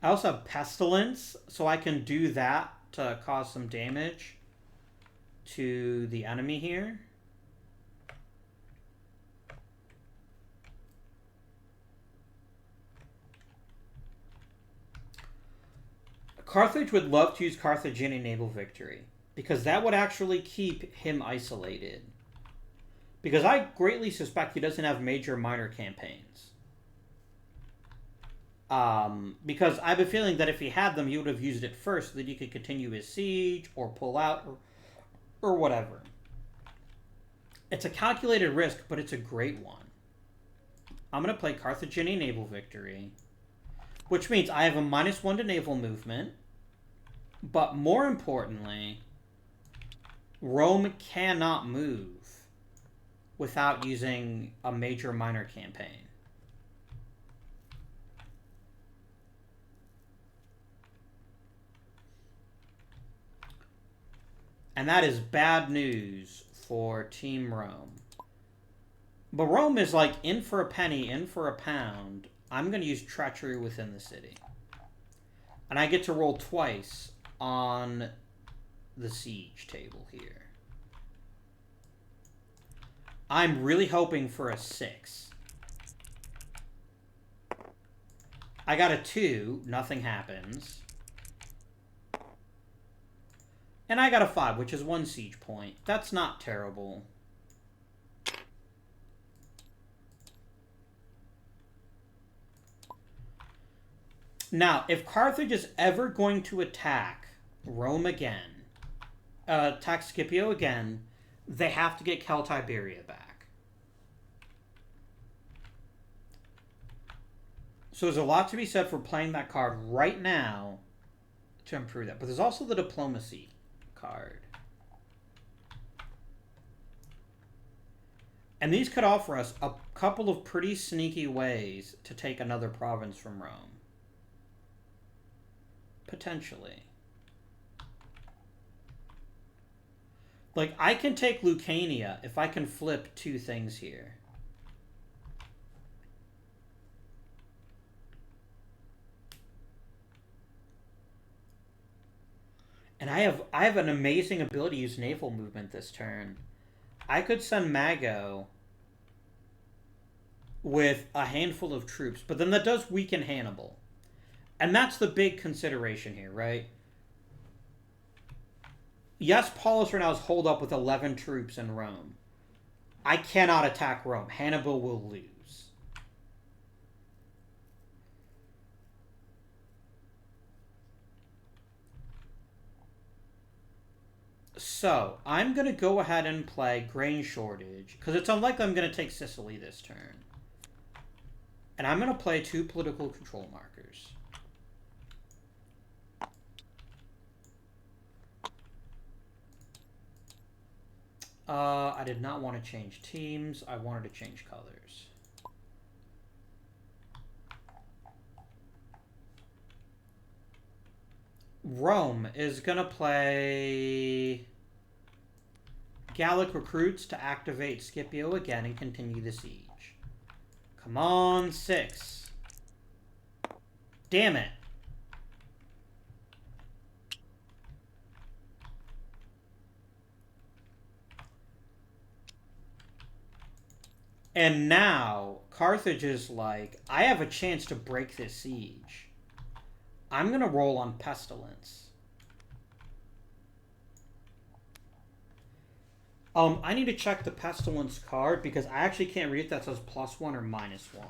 Speaker 1: I also have Pestilence, so I can do that to cause some damage to the enemy here. Carthage would love to use Carthagini naval victory, because that would actually keep him isolated. Because I greatly suspect he doesn't have major or minor campaigns. Because I have a feeling that if he had them, he would have used it first so that he could continue his siege or pull out or whatever. It's a calculated risk, but it's a great one. I'm going to play Carthagini naval victory, which means I have a -1 to naval movement. But more importantly, Rome cannot move without using a major or minor campaign. And that is bad news for Team Rome. But Rome is like in for a penny, in for a pound. I'm going to use treachery within the city. And I get to roll twice on the siege table here. I'm really hoping for a 6. I got a 2. Nothing happens. And I got a 5, which is 1 siege point. That's not terrible. Now, if Carthage is ever going to attack Rome again, attack Scipio again, they have to get Celtiberia back. So there's a lot to be said for playing that card right now to improve that. But there's also the diplomacy card. And these could offer us a couple of pretty sneaky ways to take another province from Rome. Potentially. Like, I can take Lucania if I can flip 2 things here. And I have an amazing ability to use naval movement this turn. I could send Mago with a handful of troops, but then that does weaken Hannibal. And that's the big consideration here, right? Yes, Paulus right now is holed up with 11 troops in Rome. I cannot attack Rome. Hannibal will lose. So, I'm going to go ahead and play Grain Shortage, because it's unlikely I'm going to take Sicily this turn. And I'm going to play 2 political control markers. I did not want to change teams. I wanted to change colors. Rome is going to play Gallic recruits to activate Scipio again and continue the siege. Come on, 6. Damn it. And now, Carthage is like, I have a chance to break this siege. I'm going to roll on Pestilence. I need to check the Pestilence card because I actually can't read if that says +1 or -1.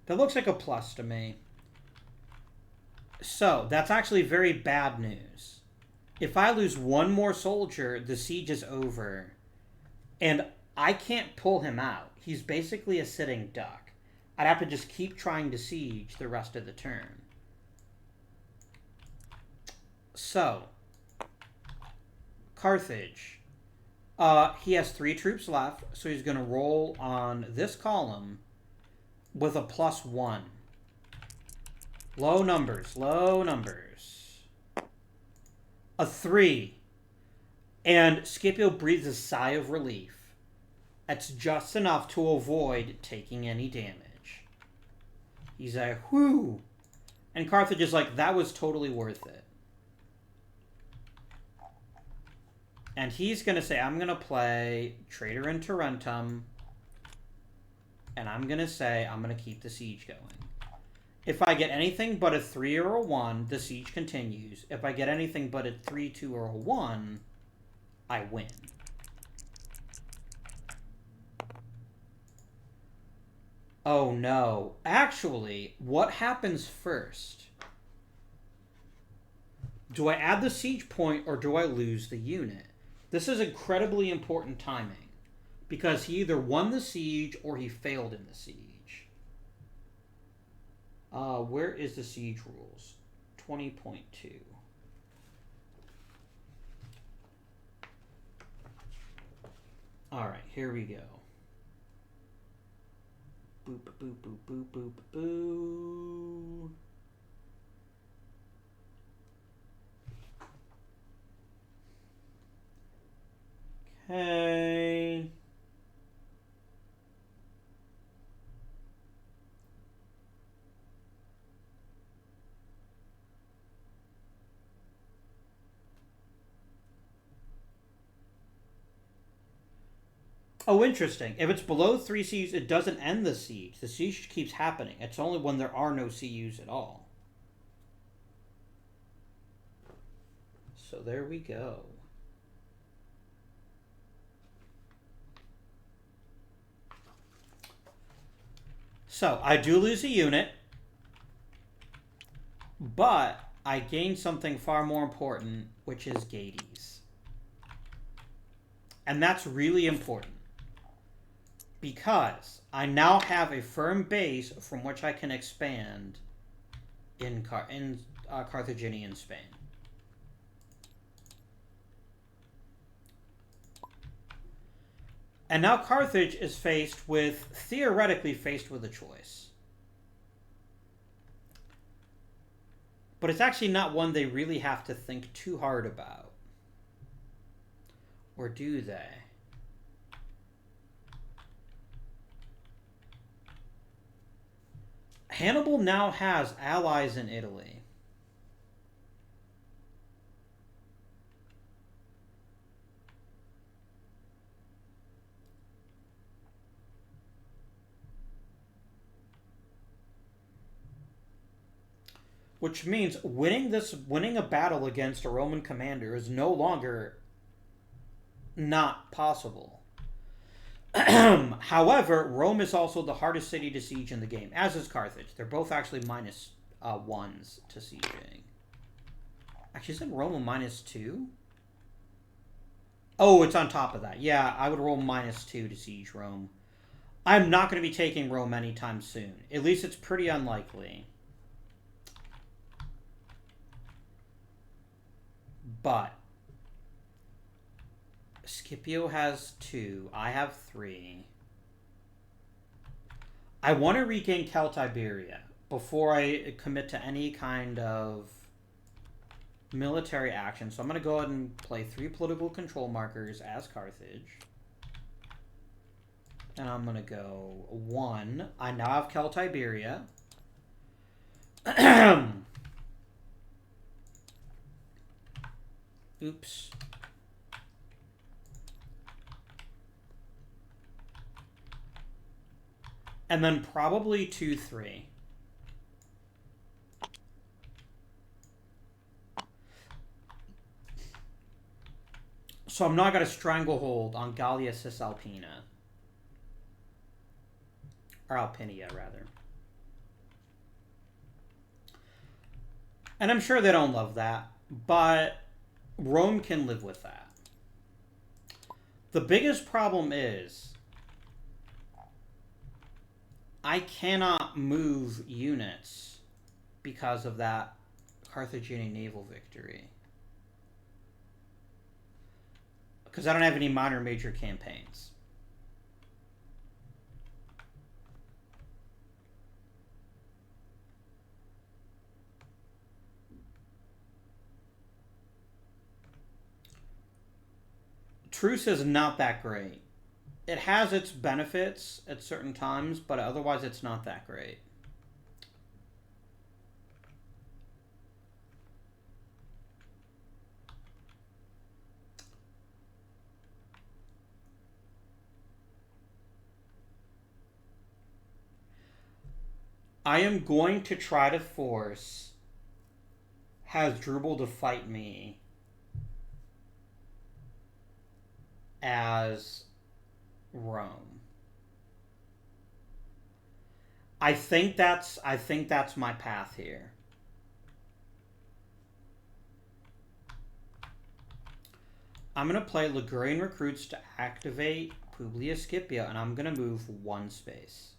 Speaker 1: That looks like a plus to me. So, that's actually very bad news. If I lose 1 more soldier, the siege is over. And I can't pull him out. He's basically a sitting duck. I'd have to just keep trying to siege the rest of the turn. So, Carthage. He has 3 troops left, so he's going to roll on this column with a +1. Low numbers, low numbers. A 3. And Scipio breathes a sigh of relief. That's just enough to avoid taking any damage. He's like, whew. And Carthage is like, that was totally worth it. And he's going to say, I'm going to play Traitor in Tarentum. And I'm going to say, I'm going to keep the siege going. If I get anything but a 3 or a 1, the siege continues. If I get anything but a 3, 2, or a 1, I win. Oh no. Actually, what happens first? Do I add the siege point or do I lose the unit? This is incredibly important timing because he either won the siege or he failed in the siege. Where is the siege rules? 20.2. Alright, here we go. Boop, boop, boop, boop, boop, boop. Okay. Oh, interesting. If it's below 3 CUs, it doesn't end the siege. The siege keeps happening. It's only when there are no CUs at all. So there we go. So, I do lose a unit, but I gain something far more important, which is Gades. And that's really important, because I now have a firm base from which I can expand in Carthaginian Spain. And now Carthage is theoretically faced with a choice. But it's actually not one they really have to think too hard about. Or do they? Hannibal now has allies in Italy. Which means winning a battle against a Roman commander is no longer not possible. However, Rome is also the hardest city to siege in the game, as is Carthage. They're both actually minus ones to sieging. Actually, isn't Rome a -2? Oh, it's on top of that. Yeah, I would roll -2 to siege Rome. I'm not going to be taking Rome anytime soon. At least it's pretty unlikely. But Scipio has 2. I have 3. I want to regain Celtiberia before I commit to any kind of military action. So I'm going to go ahead and play 3 political control markers as Carthage. And I'm going to go 1. I now have Celtiberia. Oops. And then probably 2, 3. So I'm not going to stranglehold on Gallia Cisalpina. Or Alpinia, rather. And I'm sure they don't love that, but Rome can live with that. The biggest problem is I cannot move units because of that Carthaginian naval victory. Because I don't have any minor major campaigns. Truce is not that great. It has its benefits at certain times, but otherwise it's not that great. I am going to try to force Hasdrubal to fight me as Rome. I think that's my path here. I'm going to play Ligurian recruits to activate Publius Scipio, and I'm going to move 1 space.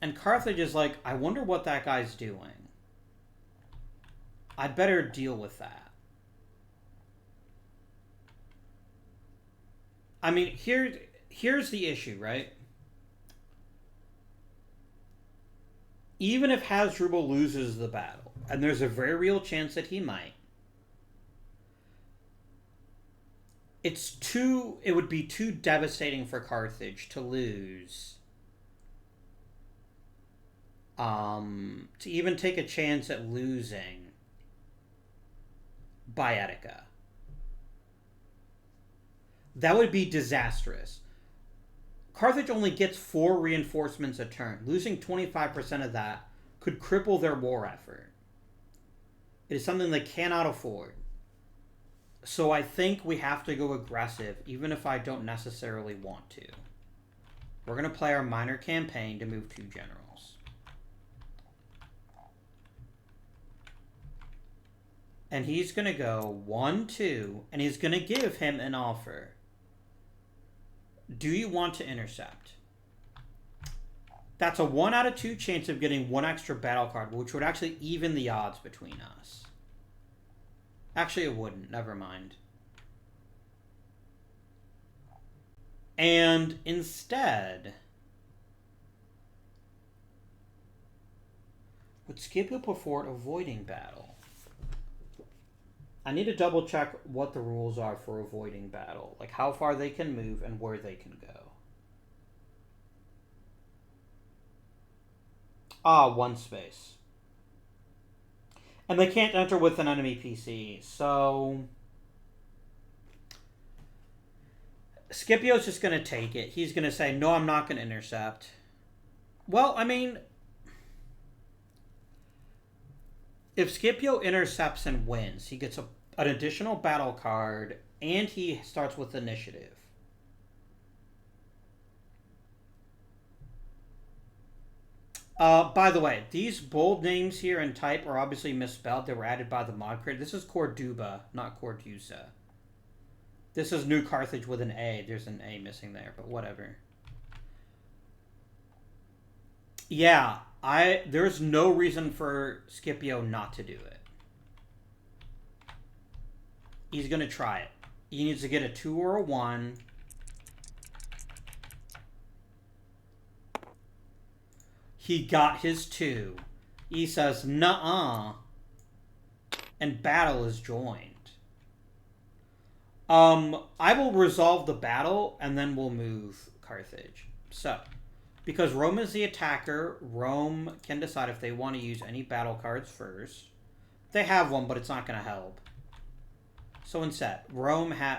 Speaker 1: And Carthage is like, I wonder what that guy's doing. I'd better deal with that. I mean, here's the issue, right? Even if Hasdrubal loses the battle, and there's a very real chance that he might, it would be too devastating for Carthage to lose. To even take a chance at losing Baetica. That would be disastrous. Carthage only gets 4 reinforcements a turn. Losing 25% of that could cripple their war effort. It is something they cannot afford. So I think we have to go aggressive, even if I don't necessarily want to. We're going to play our minor campaign to move 2 generals. And he's going to go 1, 2, and he's going to give him an offer. Do you want to intercept? That's a 1 out of 2 chance of getting 1 extra battle card, which would actually even the odds between us. Actually, it wouldn't. Never mind. And instead, would Scipio put forward avoiding battle? I need to double check what the rules are for avoiding battle. Like how far they can move and where they can go. 1 space. And they can't enter with an enemy PC, so Scipio's just going to take it. He's going to say, no, I'm not going to intercept. Well, I mean, if Scipio intercepts and wins, he gets an additional battle card, and he starts with initiative. By the way, these bold names here in type are obviously misspelled. They were added by the mod creator. This is Corduba, not Cordusa. This is New Carthage with an A. There's an A missing there, but whatever. Yeah, there's no reason for Scipio not to do it. He's going to try it. He needs to get a 2 or a 1. He got his 2. He says, nuh-uh. And battle is joined. I will resolve the battle, and then we'll move Carthage. So, because Rome is the attacker, Rome can decide if they want to use any battle cards first. They have one, but it's not going to help. So instead,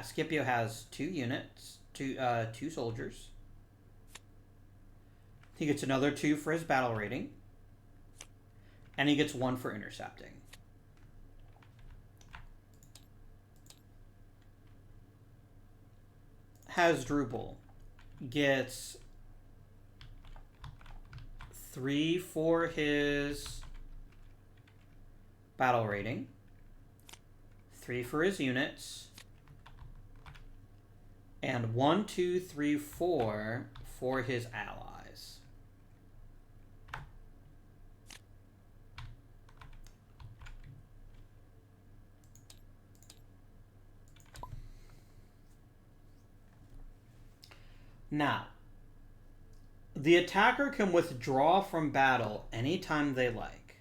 Speaker 1: Scipio has 2 units, 2 soldiers. He gets another 2 for his battle rating. And he gets 1 for intercepting. Hasdrubal gets 3 for his battle rating, 3 for his units, and 1, 2, 3, 4 for his allies. Now, the attacker can withdraw from battle anytime they like.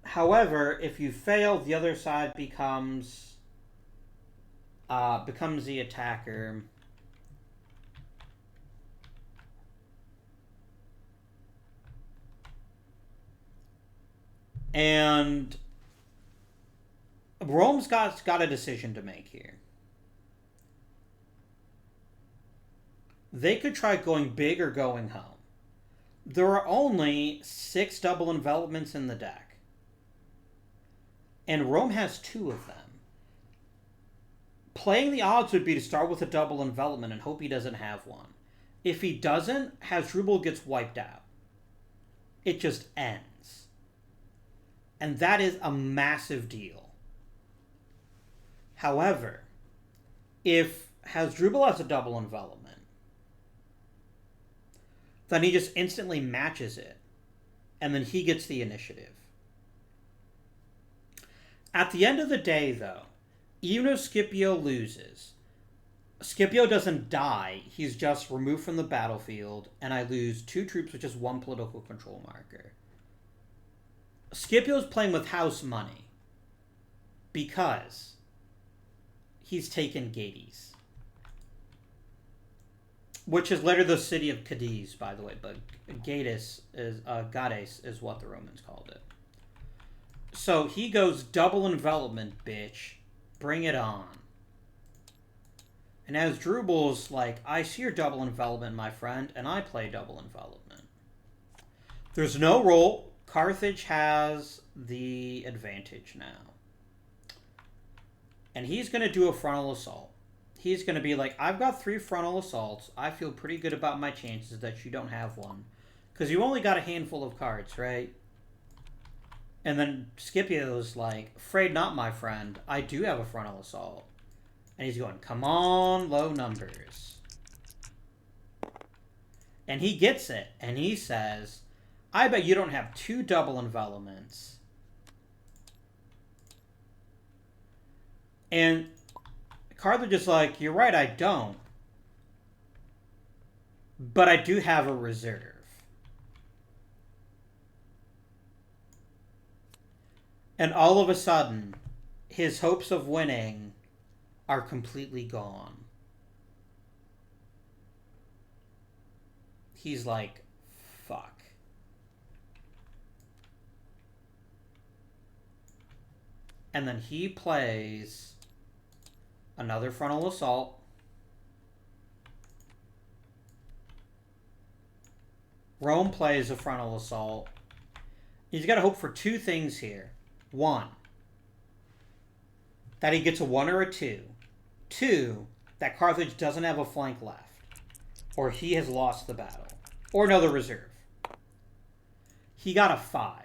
Speaker 1: However, if you fail, the other side becomes the attacker. And Rome's got a decision to make here. They could try going big or going home. There are only 6 double envelopments in the deck. And Rome has 2 of them. Playing the odds would be to start with a double envelopment and hope he doesn't have one. If he doesn't, Hasdrubal gets wiped out. It just ends. And that is a massive deal. However, if Hasdrubal has a double envelopment. Then he just instantly matches it. And then he gets the initiative. At the end of the day, though, even if Scipio loses, Scipio doesn't die. He's just removed from the battlefield, and I lose 2 troops, which is 1 political control marker. Scipio's playing with house money because he's taken Gades, which is later the city of Cadiz, by the way, but Gades is what the Romans called it. So he goes double envelopment, bitch. Bring it on. And Hasdrubal's like, I see your double envelopment, my friend, and I play double envelopment. There's no roll. Carthage has the advantage now. And he's going to do a frontal assault. He's going to be like, I've got 3 frontal assaults. I feel pretty good about my chances that you don't have one. Because you only got a handful of cards, right? And then Scipio's like, afraid not, my friend. I do have a frontal assault. And he's going, come on, low numbers. And he gets it. And he says, I bet you don't have 2 double envelopments. And Carthage is like, you're right, I don't. But I do have a reserve. And all of a sudden, his hopes of winning are completely gone. He's like, fuck. And then he plays another frontal assault. Rome plays a frontal assault. He's got to hope for 2 things here. 1, that he gets a 1 or a 2. 2, that Carthage doesn't have a flank left. Or he has lost the battle. Or another reserve. He got a 5.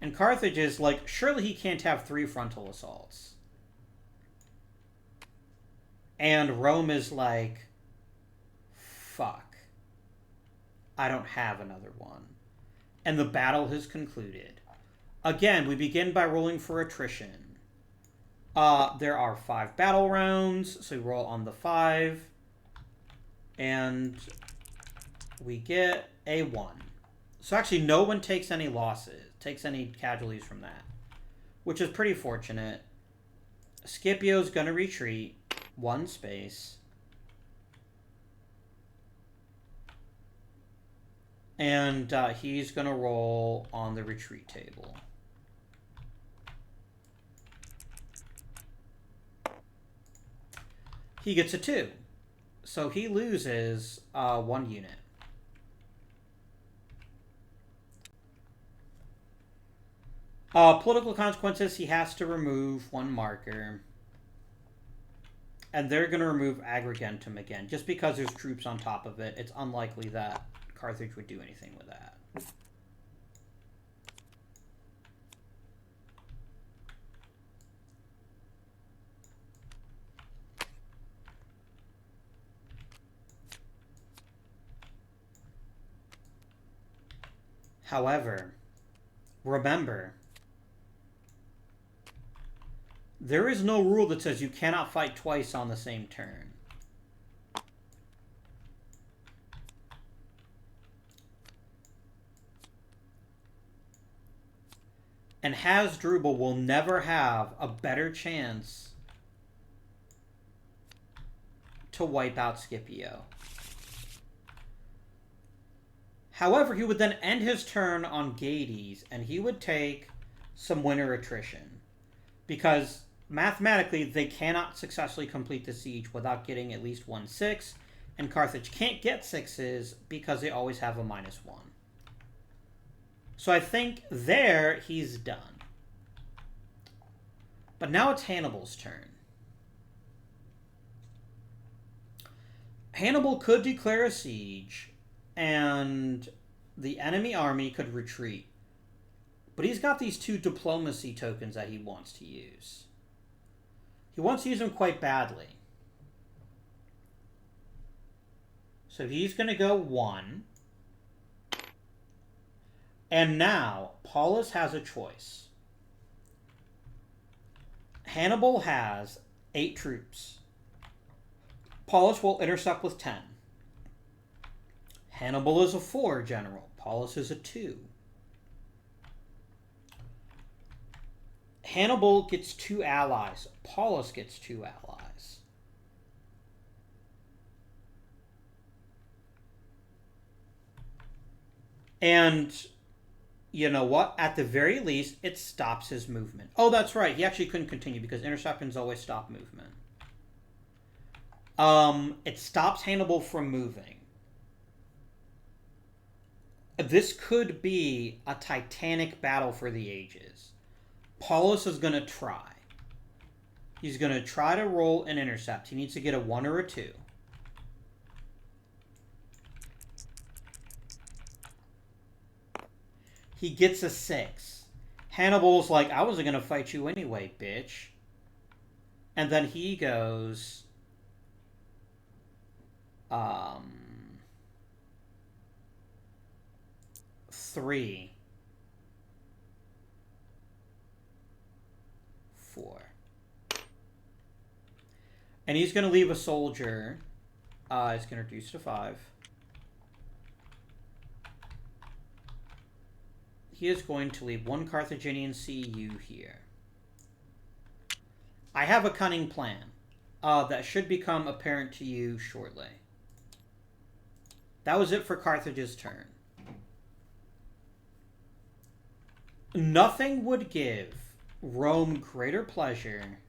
Speaker 1: And Carthage is like, surely he can't have 3 frontal assaults. And Rome is like, fuck. I don't have another one. And the battle has concluded. Again, we begin by rolling for attrition. There are 5 battle rounds, so we roll on the 5. And we get a 1. So actually no one takes any losses, takes any casualties from that, which is pretty fortunate. Scipio's going to retreat 1 space. And he's going to roll on the retreat table. He gets a 2. So he loses 1 unit. Political consequences, he has to remove 1 marker. And they're going to remove Agrigentum again. Just because there's troops on top of it, it's unlikely that Carthage would do anything with that. However, remember, there is no rule that says you cannot fight twice on the same turn. And Hasdrubal will never have a better chance to wipe out Scipio. However, he would then end his turn on Gades, and he would take some winter attrition. Because mathematically, they cannot successfully complete the siege without getting at least 1 6, and Carthage can't get 6s because they always have a -1. So I think there he's done. But now it's Hannibal's turn. Hannibal could declare a siege, and the enemy army could retreat. But he's got these 2 diplomacy tokens that he wants to use. He wants to use them quite badly. So he's going to go 1. And now, Paulus has a choice. Hannibal has 8 troops. Paulus will intercept with 10. Hannibal is a 4 general. Paulus is a 2. Hannibal gets 2 allies. Paulus gets 2 allies. And you know what? At the very least, it stops his movement. Oh, that's right. He actually couldn't continue because interceptions always stop movement. It stops Hannibal from moving. This could be a titanic battle for the ages. Paulus is going to try. He's going to try to roll an intercept. He needs to get a 1 or a 2. He gets a 6. Hannibal's like, I wasn't going to fight you anyway, bitch. And then he goes... 3. 4. And he's going to leave a soldier. He's going to reduce to 5. He is going to leave 1 Carthaginian CU here. I have a cunning plan that should become apparent to you shortly. That was it for Carthage's turn. Nothing would give Rome greater pleasure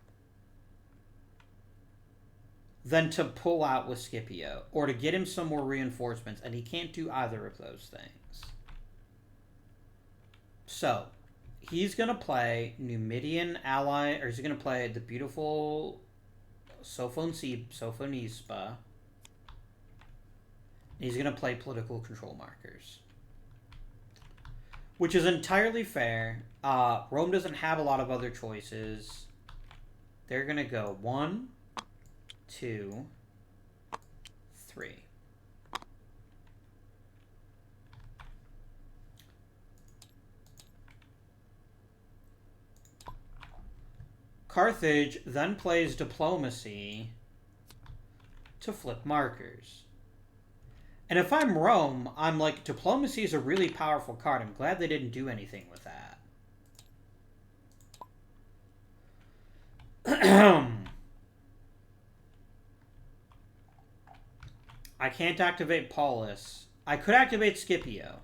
Speaker 1: than to pull out with Scipio, or to get him some more reinforcements, and he can't do either of those things. So, he's going to play Numidian ally, or he's going to play the beautiful Sophonisba. He's going to play political control markers. Which is entirely fair. Rome doesn't have a lot of other choices. They're going to go 1, 2, 3. Carthage then plays diplomacy to flip markers. And if I'm Rome, I'm like, diplomacy is a really powerful card. I'm glad they didn't do anything with that. I can't activate Paulus. I could activate Scipio.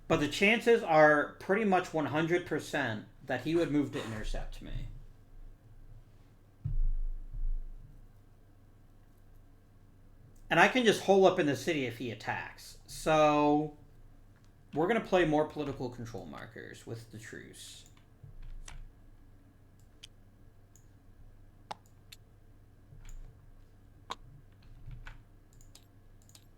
Speaker 1: But the chances are pretty much 100% that he would move to intercept me. And I can just hole up in the city if he attacks. So, we're going to play more political control markers with the truce.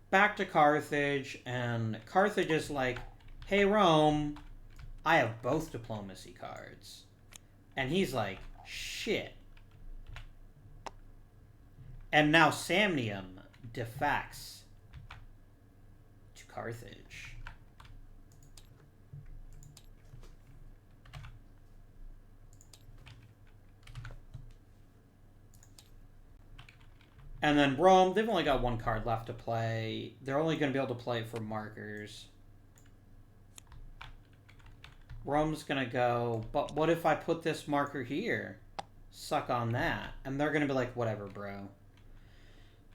Speaker 1: Back to Carthage, and Carthage is like, hey Rome, I have both diplomacy cards. And he's like, shit. And now Samnium defects to Carthage. And then Rome, they've only got 1 card left to play. They're only going to be able to play for markers. Rome's going to go, but what if I put this marker here? Suck on that. And they're going to be like, whatever, bro.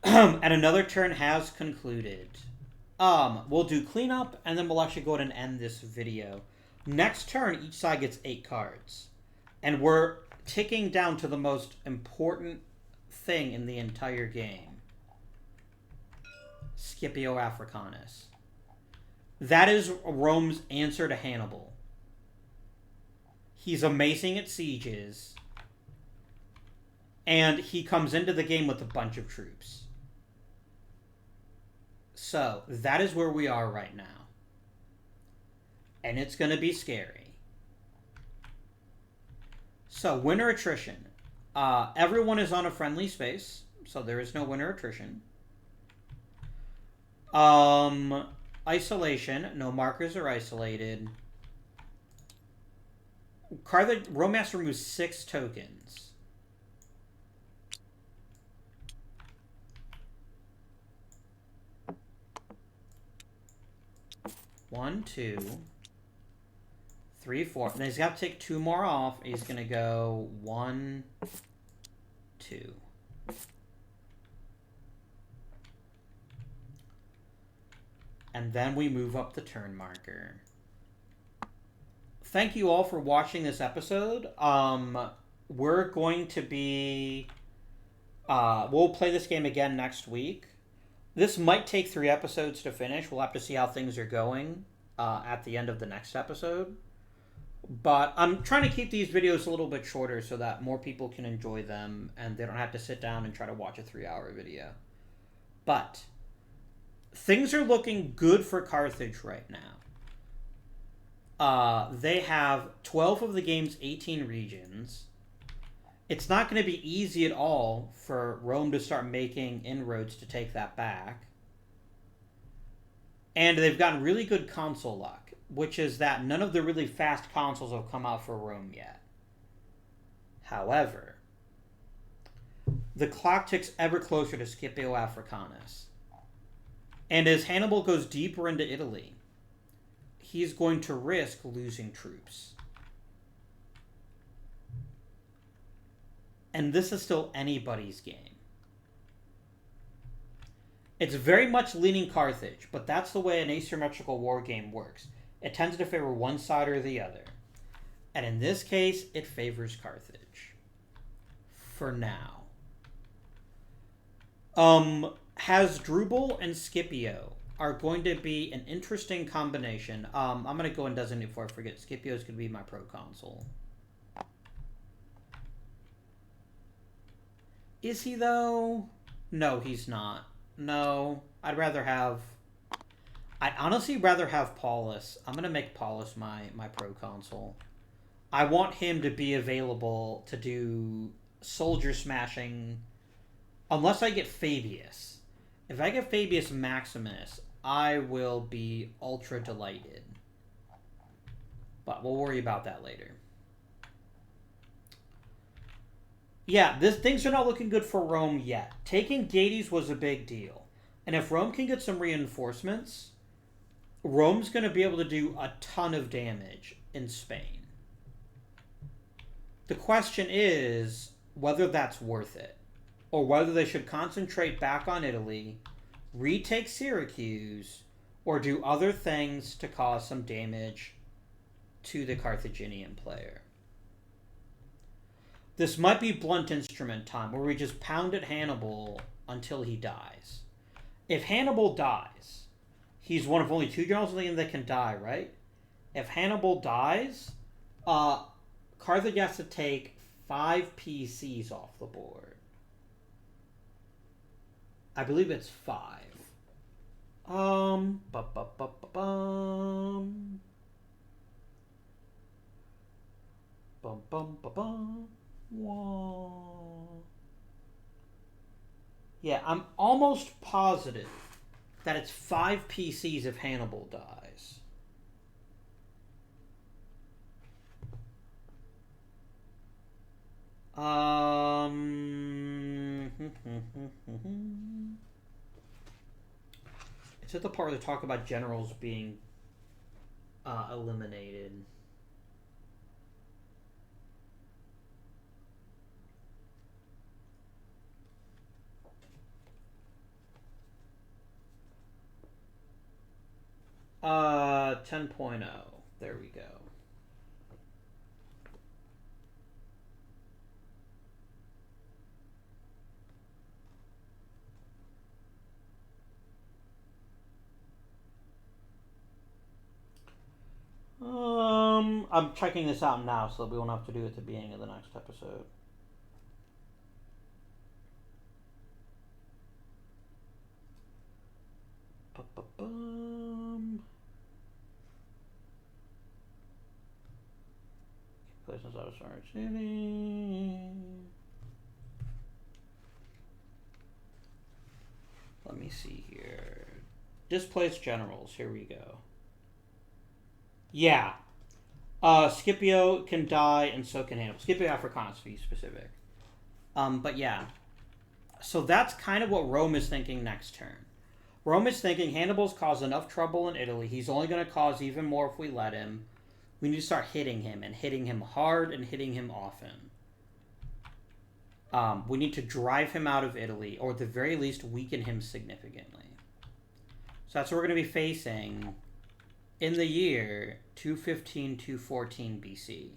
Speaker 1: And another turn has concluded. We'll do cleanup, and then we'll actually go ahead and end this video. Next turn, each side gets 8 cards. And we're ticking down to the most important thing in the entire game. Scipio Africanus. That is Rome's answer to Hannibal. He's amazing at sieges. And he comes into the game with a bunch of troops. So, that is where we are right now. And it's going to be scary. So, winner attrition. Everyone is on a friendly space, so there is no winner attrition. Isolation. No markers are isolated. Carthage Romance removes 6 tokens. One, 2, 3, 4. And he's got to take 2 more off. He's going to go 1, 2. And then we move up the turn marker. Thank you all for watching this episode. We're going to be... we'll play this game again next week. This might take 3 episodes to finish. We'll have to see how things are going at the end of the next episode. But I'm trying to keep these videos a little bit shorter so that more people can enjoy them and they don't have to sit down and try to watch a 3-hour video. But things are looking good for Carthage right now. They have 12 of the game's 18 regions. It's not going to be easy at all for Rome to start making inroads to take that back. And they've gotten really good console luck, which is that none of the really fast consoles have come out for Rome yet. However, the clock ticks ever closer to Scipio Africanus. And as Hannibal goes deeper into Italy, he's going to risk losing troops. And this is still anybody's game. It's very much leaning Carthage, but that's the way an asymmetrical war game works. It tends to favor one side or the other. And in this case, it favors Carthage. For now. Hasdrubal and Scipio are going to be an interesting combination. I'm going to go and designate before I forget. Scipio is going to be my proconsul. Is he, though? No, he's not. No, I'd honestly rather have Paulus. I'm going to make Paulus my proconsul. I want him to be available to do soldier smashing unless I get Fabius. If I get Fabius Maximus, I will be ultra delighted. But we'll worry about that later. Yeah, things are not looking good for Rome yet. Taking Gades was a big deal. And if Rome can get some reinforcements, Rome's going to be able to do a ton of damage in Spain. The question is whether that's worth it, or whether they should concentrate back on Italy, retake Syracuse, or do other things to cause some damage to the Carthaginian player. This might be blunt instrument time, where we just pound at Hannibal until he dies. If Hannibal dies, he's one of only 2 generals in the game that can die, right? If Hannibal dies, Carthage has to take 5 PCs off the board. I believe it's 5. Bum. Whoa. Yeah, I'm almost positive that it's 5 PCs if Hannibal dies. It's at the part where they talk about generals being eliminated. Uh, 10.0. There we go. I'm checking this out now so that we won't have to do it at the beginning of the next episode. There's resistance out of Syracuse City. Let me see here. Displaced generals. Here we go. Yeah. Scipio can die, and so can Hannibal. Scipio Africanus, to be specific. But yeah. So that's kind of what Rome is thinking next turn. Rome is thinking Hannibal's caused enough trouble in Italy. He's only going to cause even more if we let him. We need to start hitting him, and hitting him hard, and hitting him often. We need to drive him out of Italy, or at the very least weaken him significantly. So that's what we're going to be facing in the year 215-214 BC.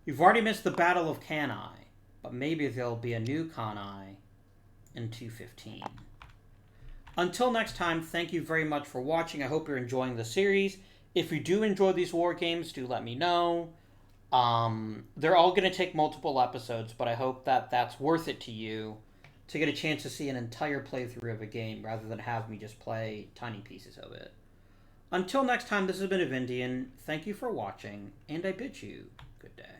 Speaker 1: We've already missed the Battle of Cannae, but maybe there'll be a new Cannae in 215. Until next time, thank you very much for watching. I hope you're enjoying the series. If you do enjoy these war games, do let me know. They're all going to take multiple episodes, but I hope that that's worth it to you to get a chance to see an entire playthrough of a game rather than have me just play tiny pieces of it. Until next time, this has been Avindian. Thank you for watching, and I bid you good day.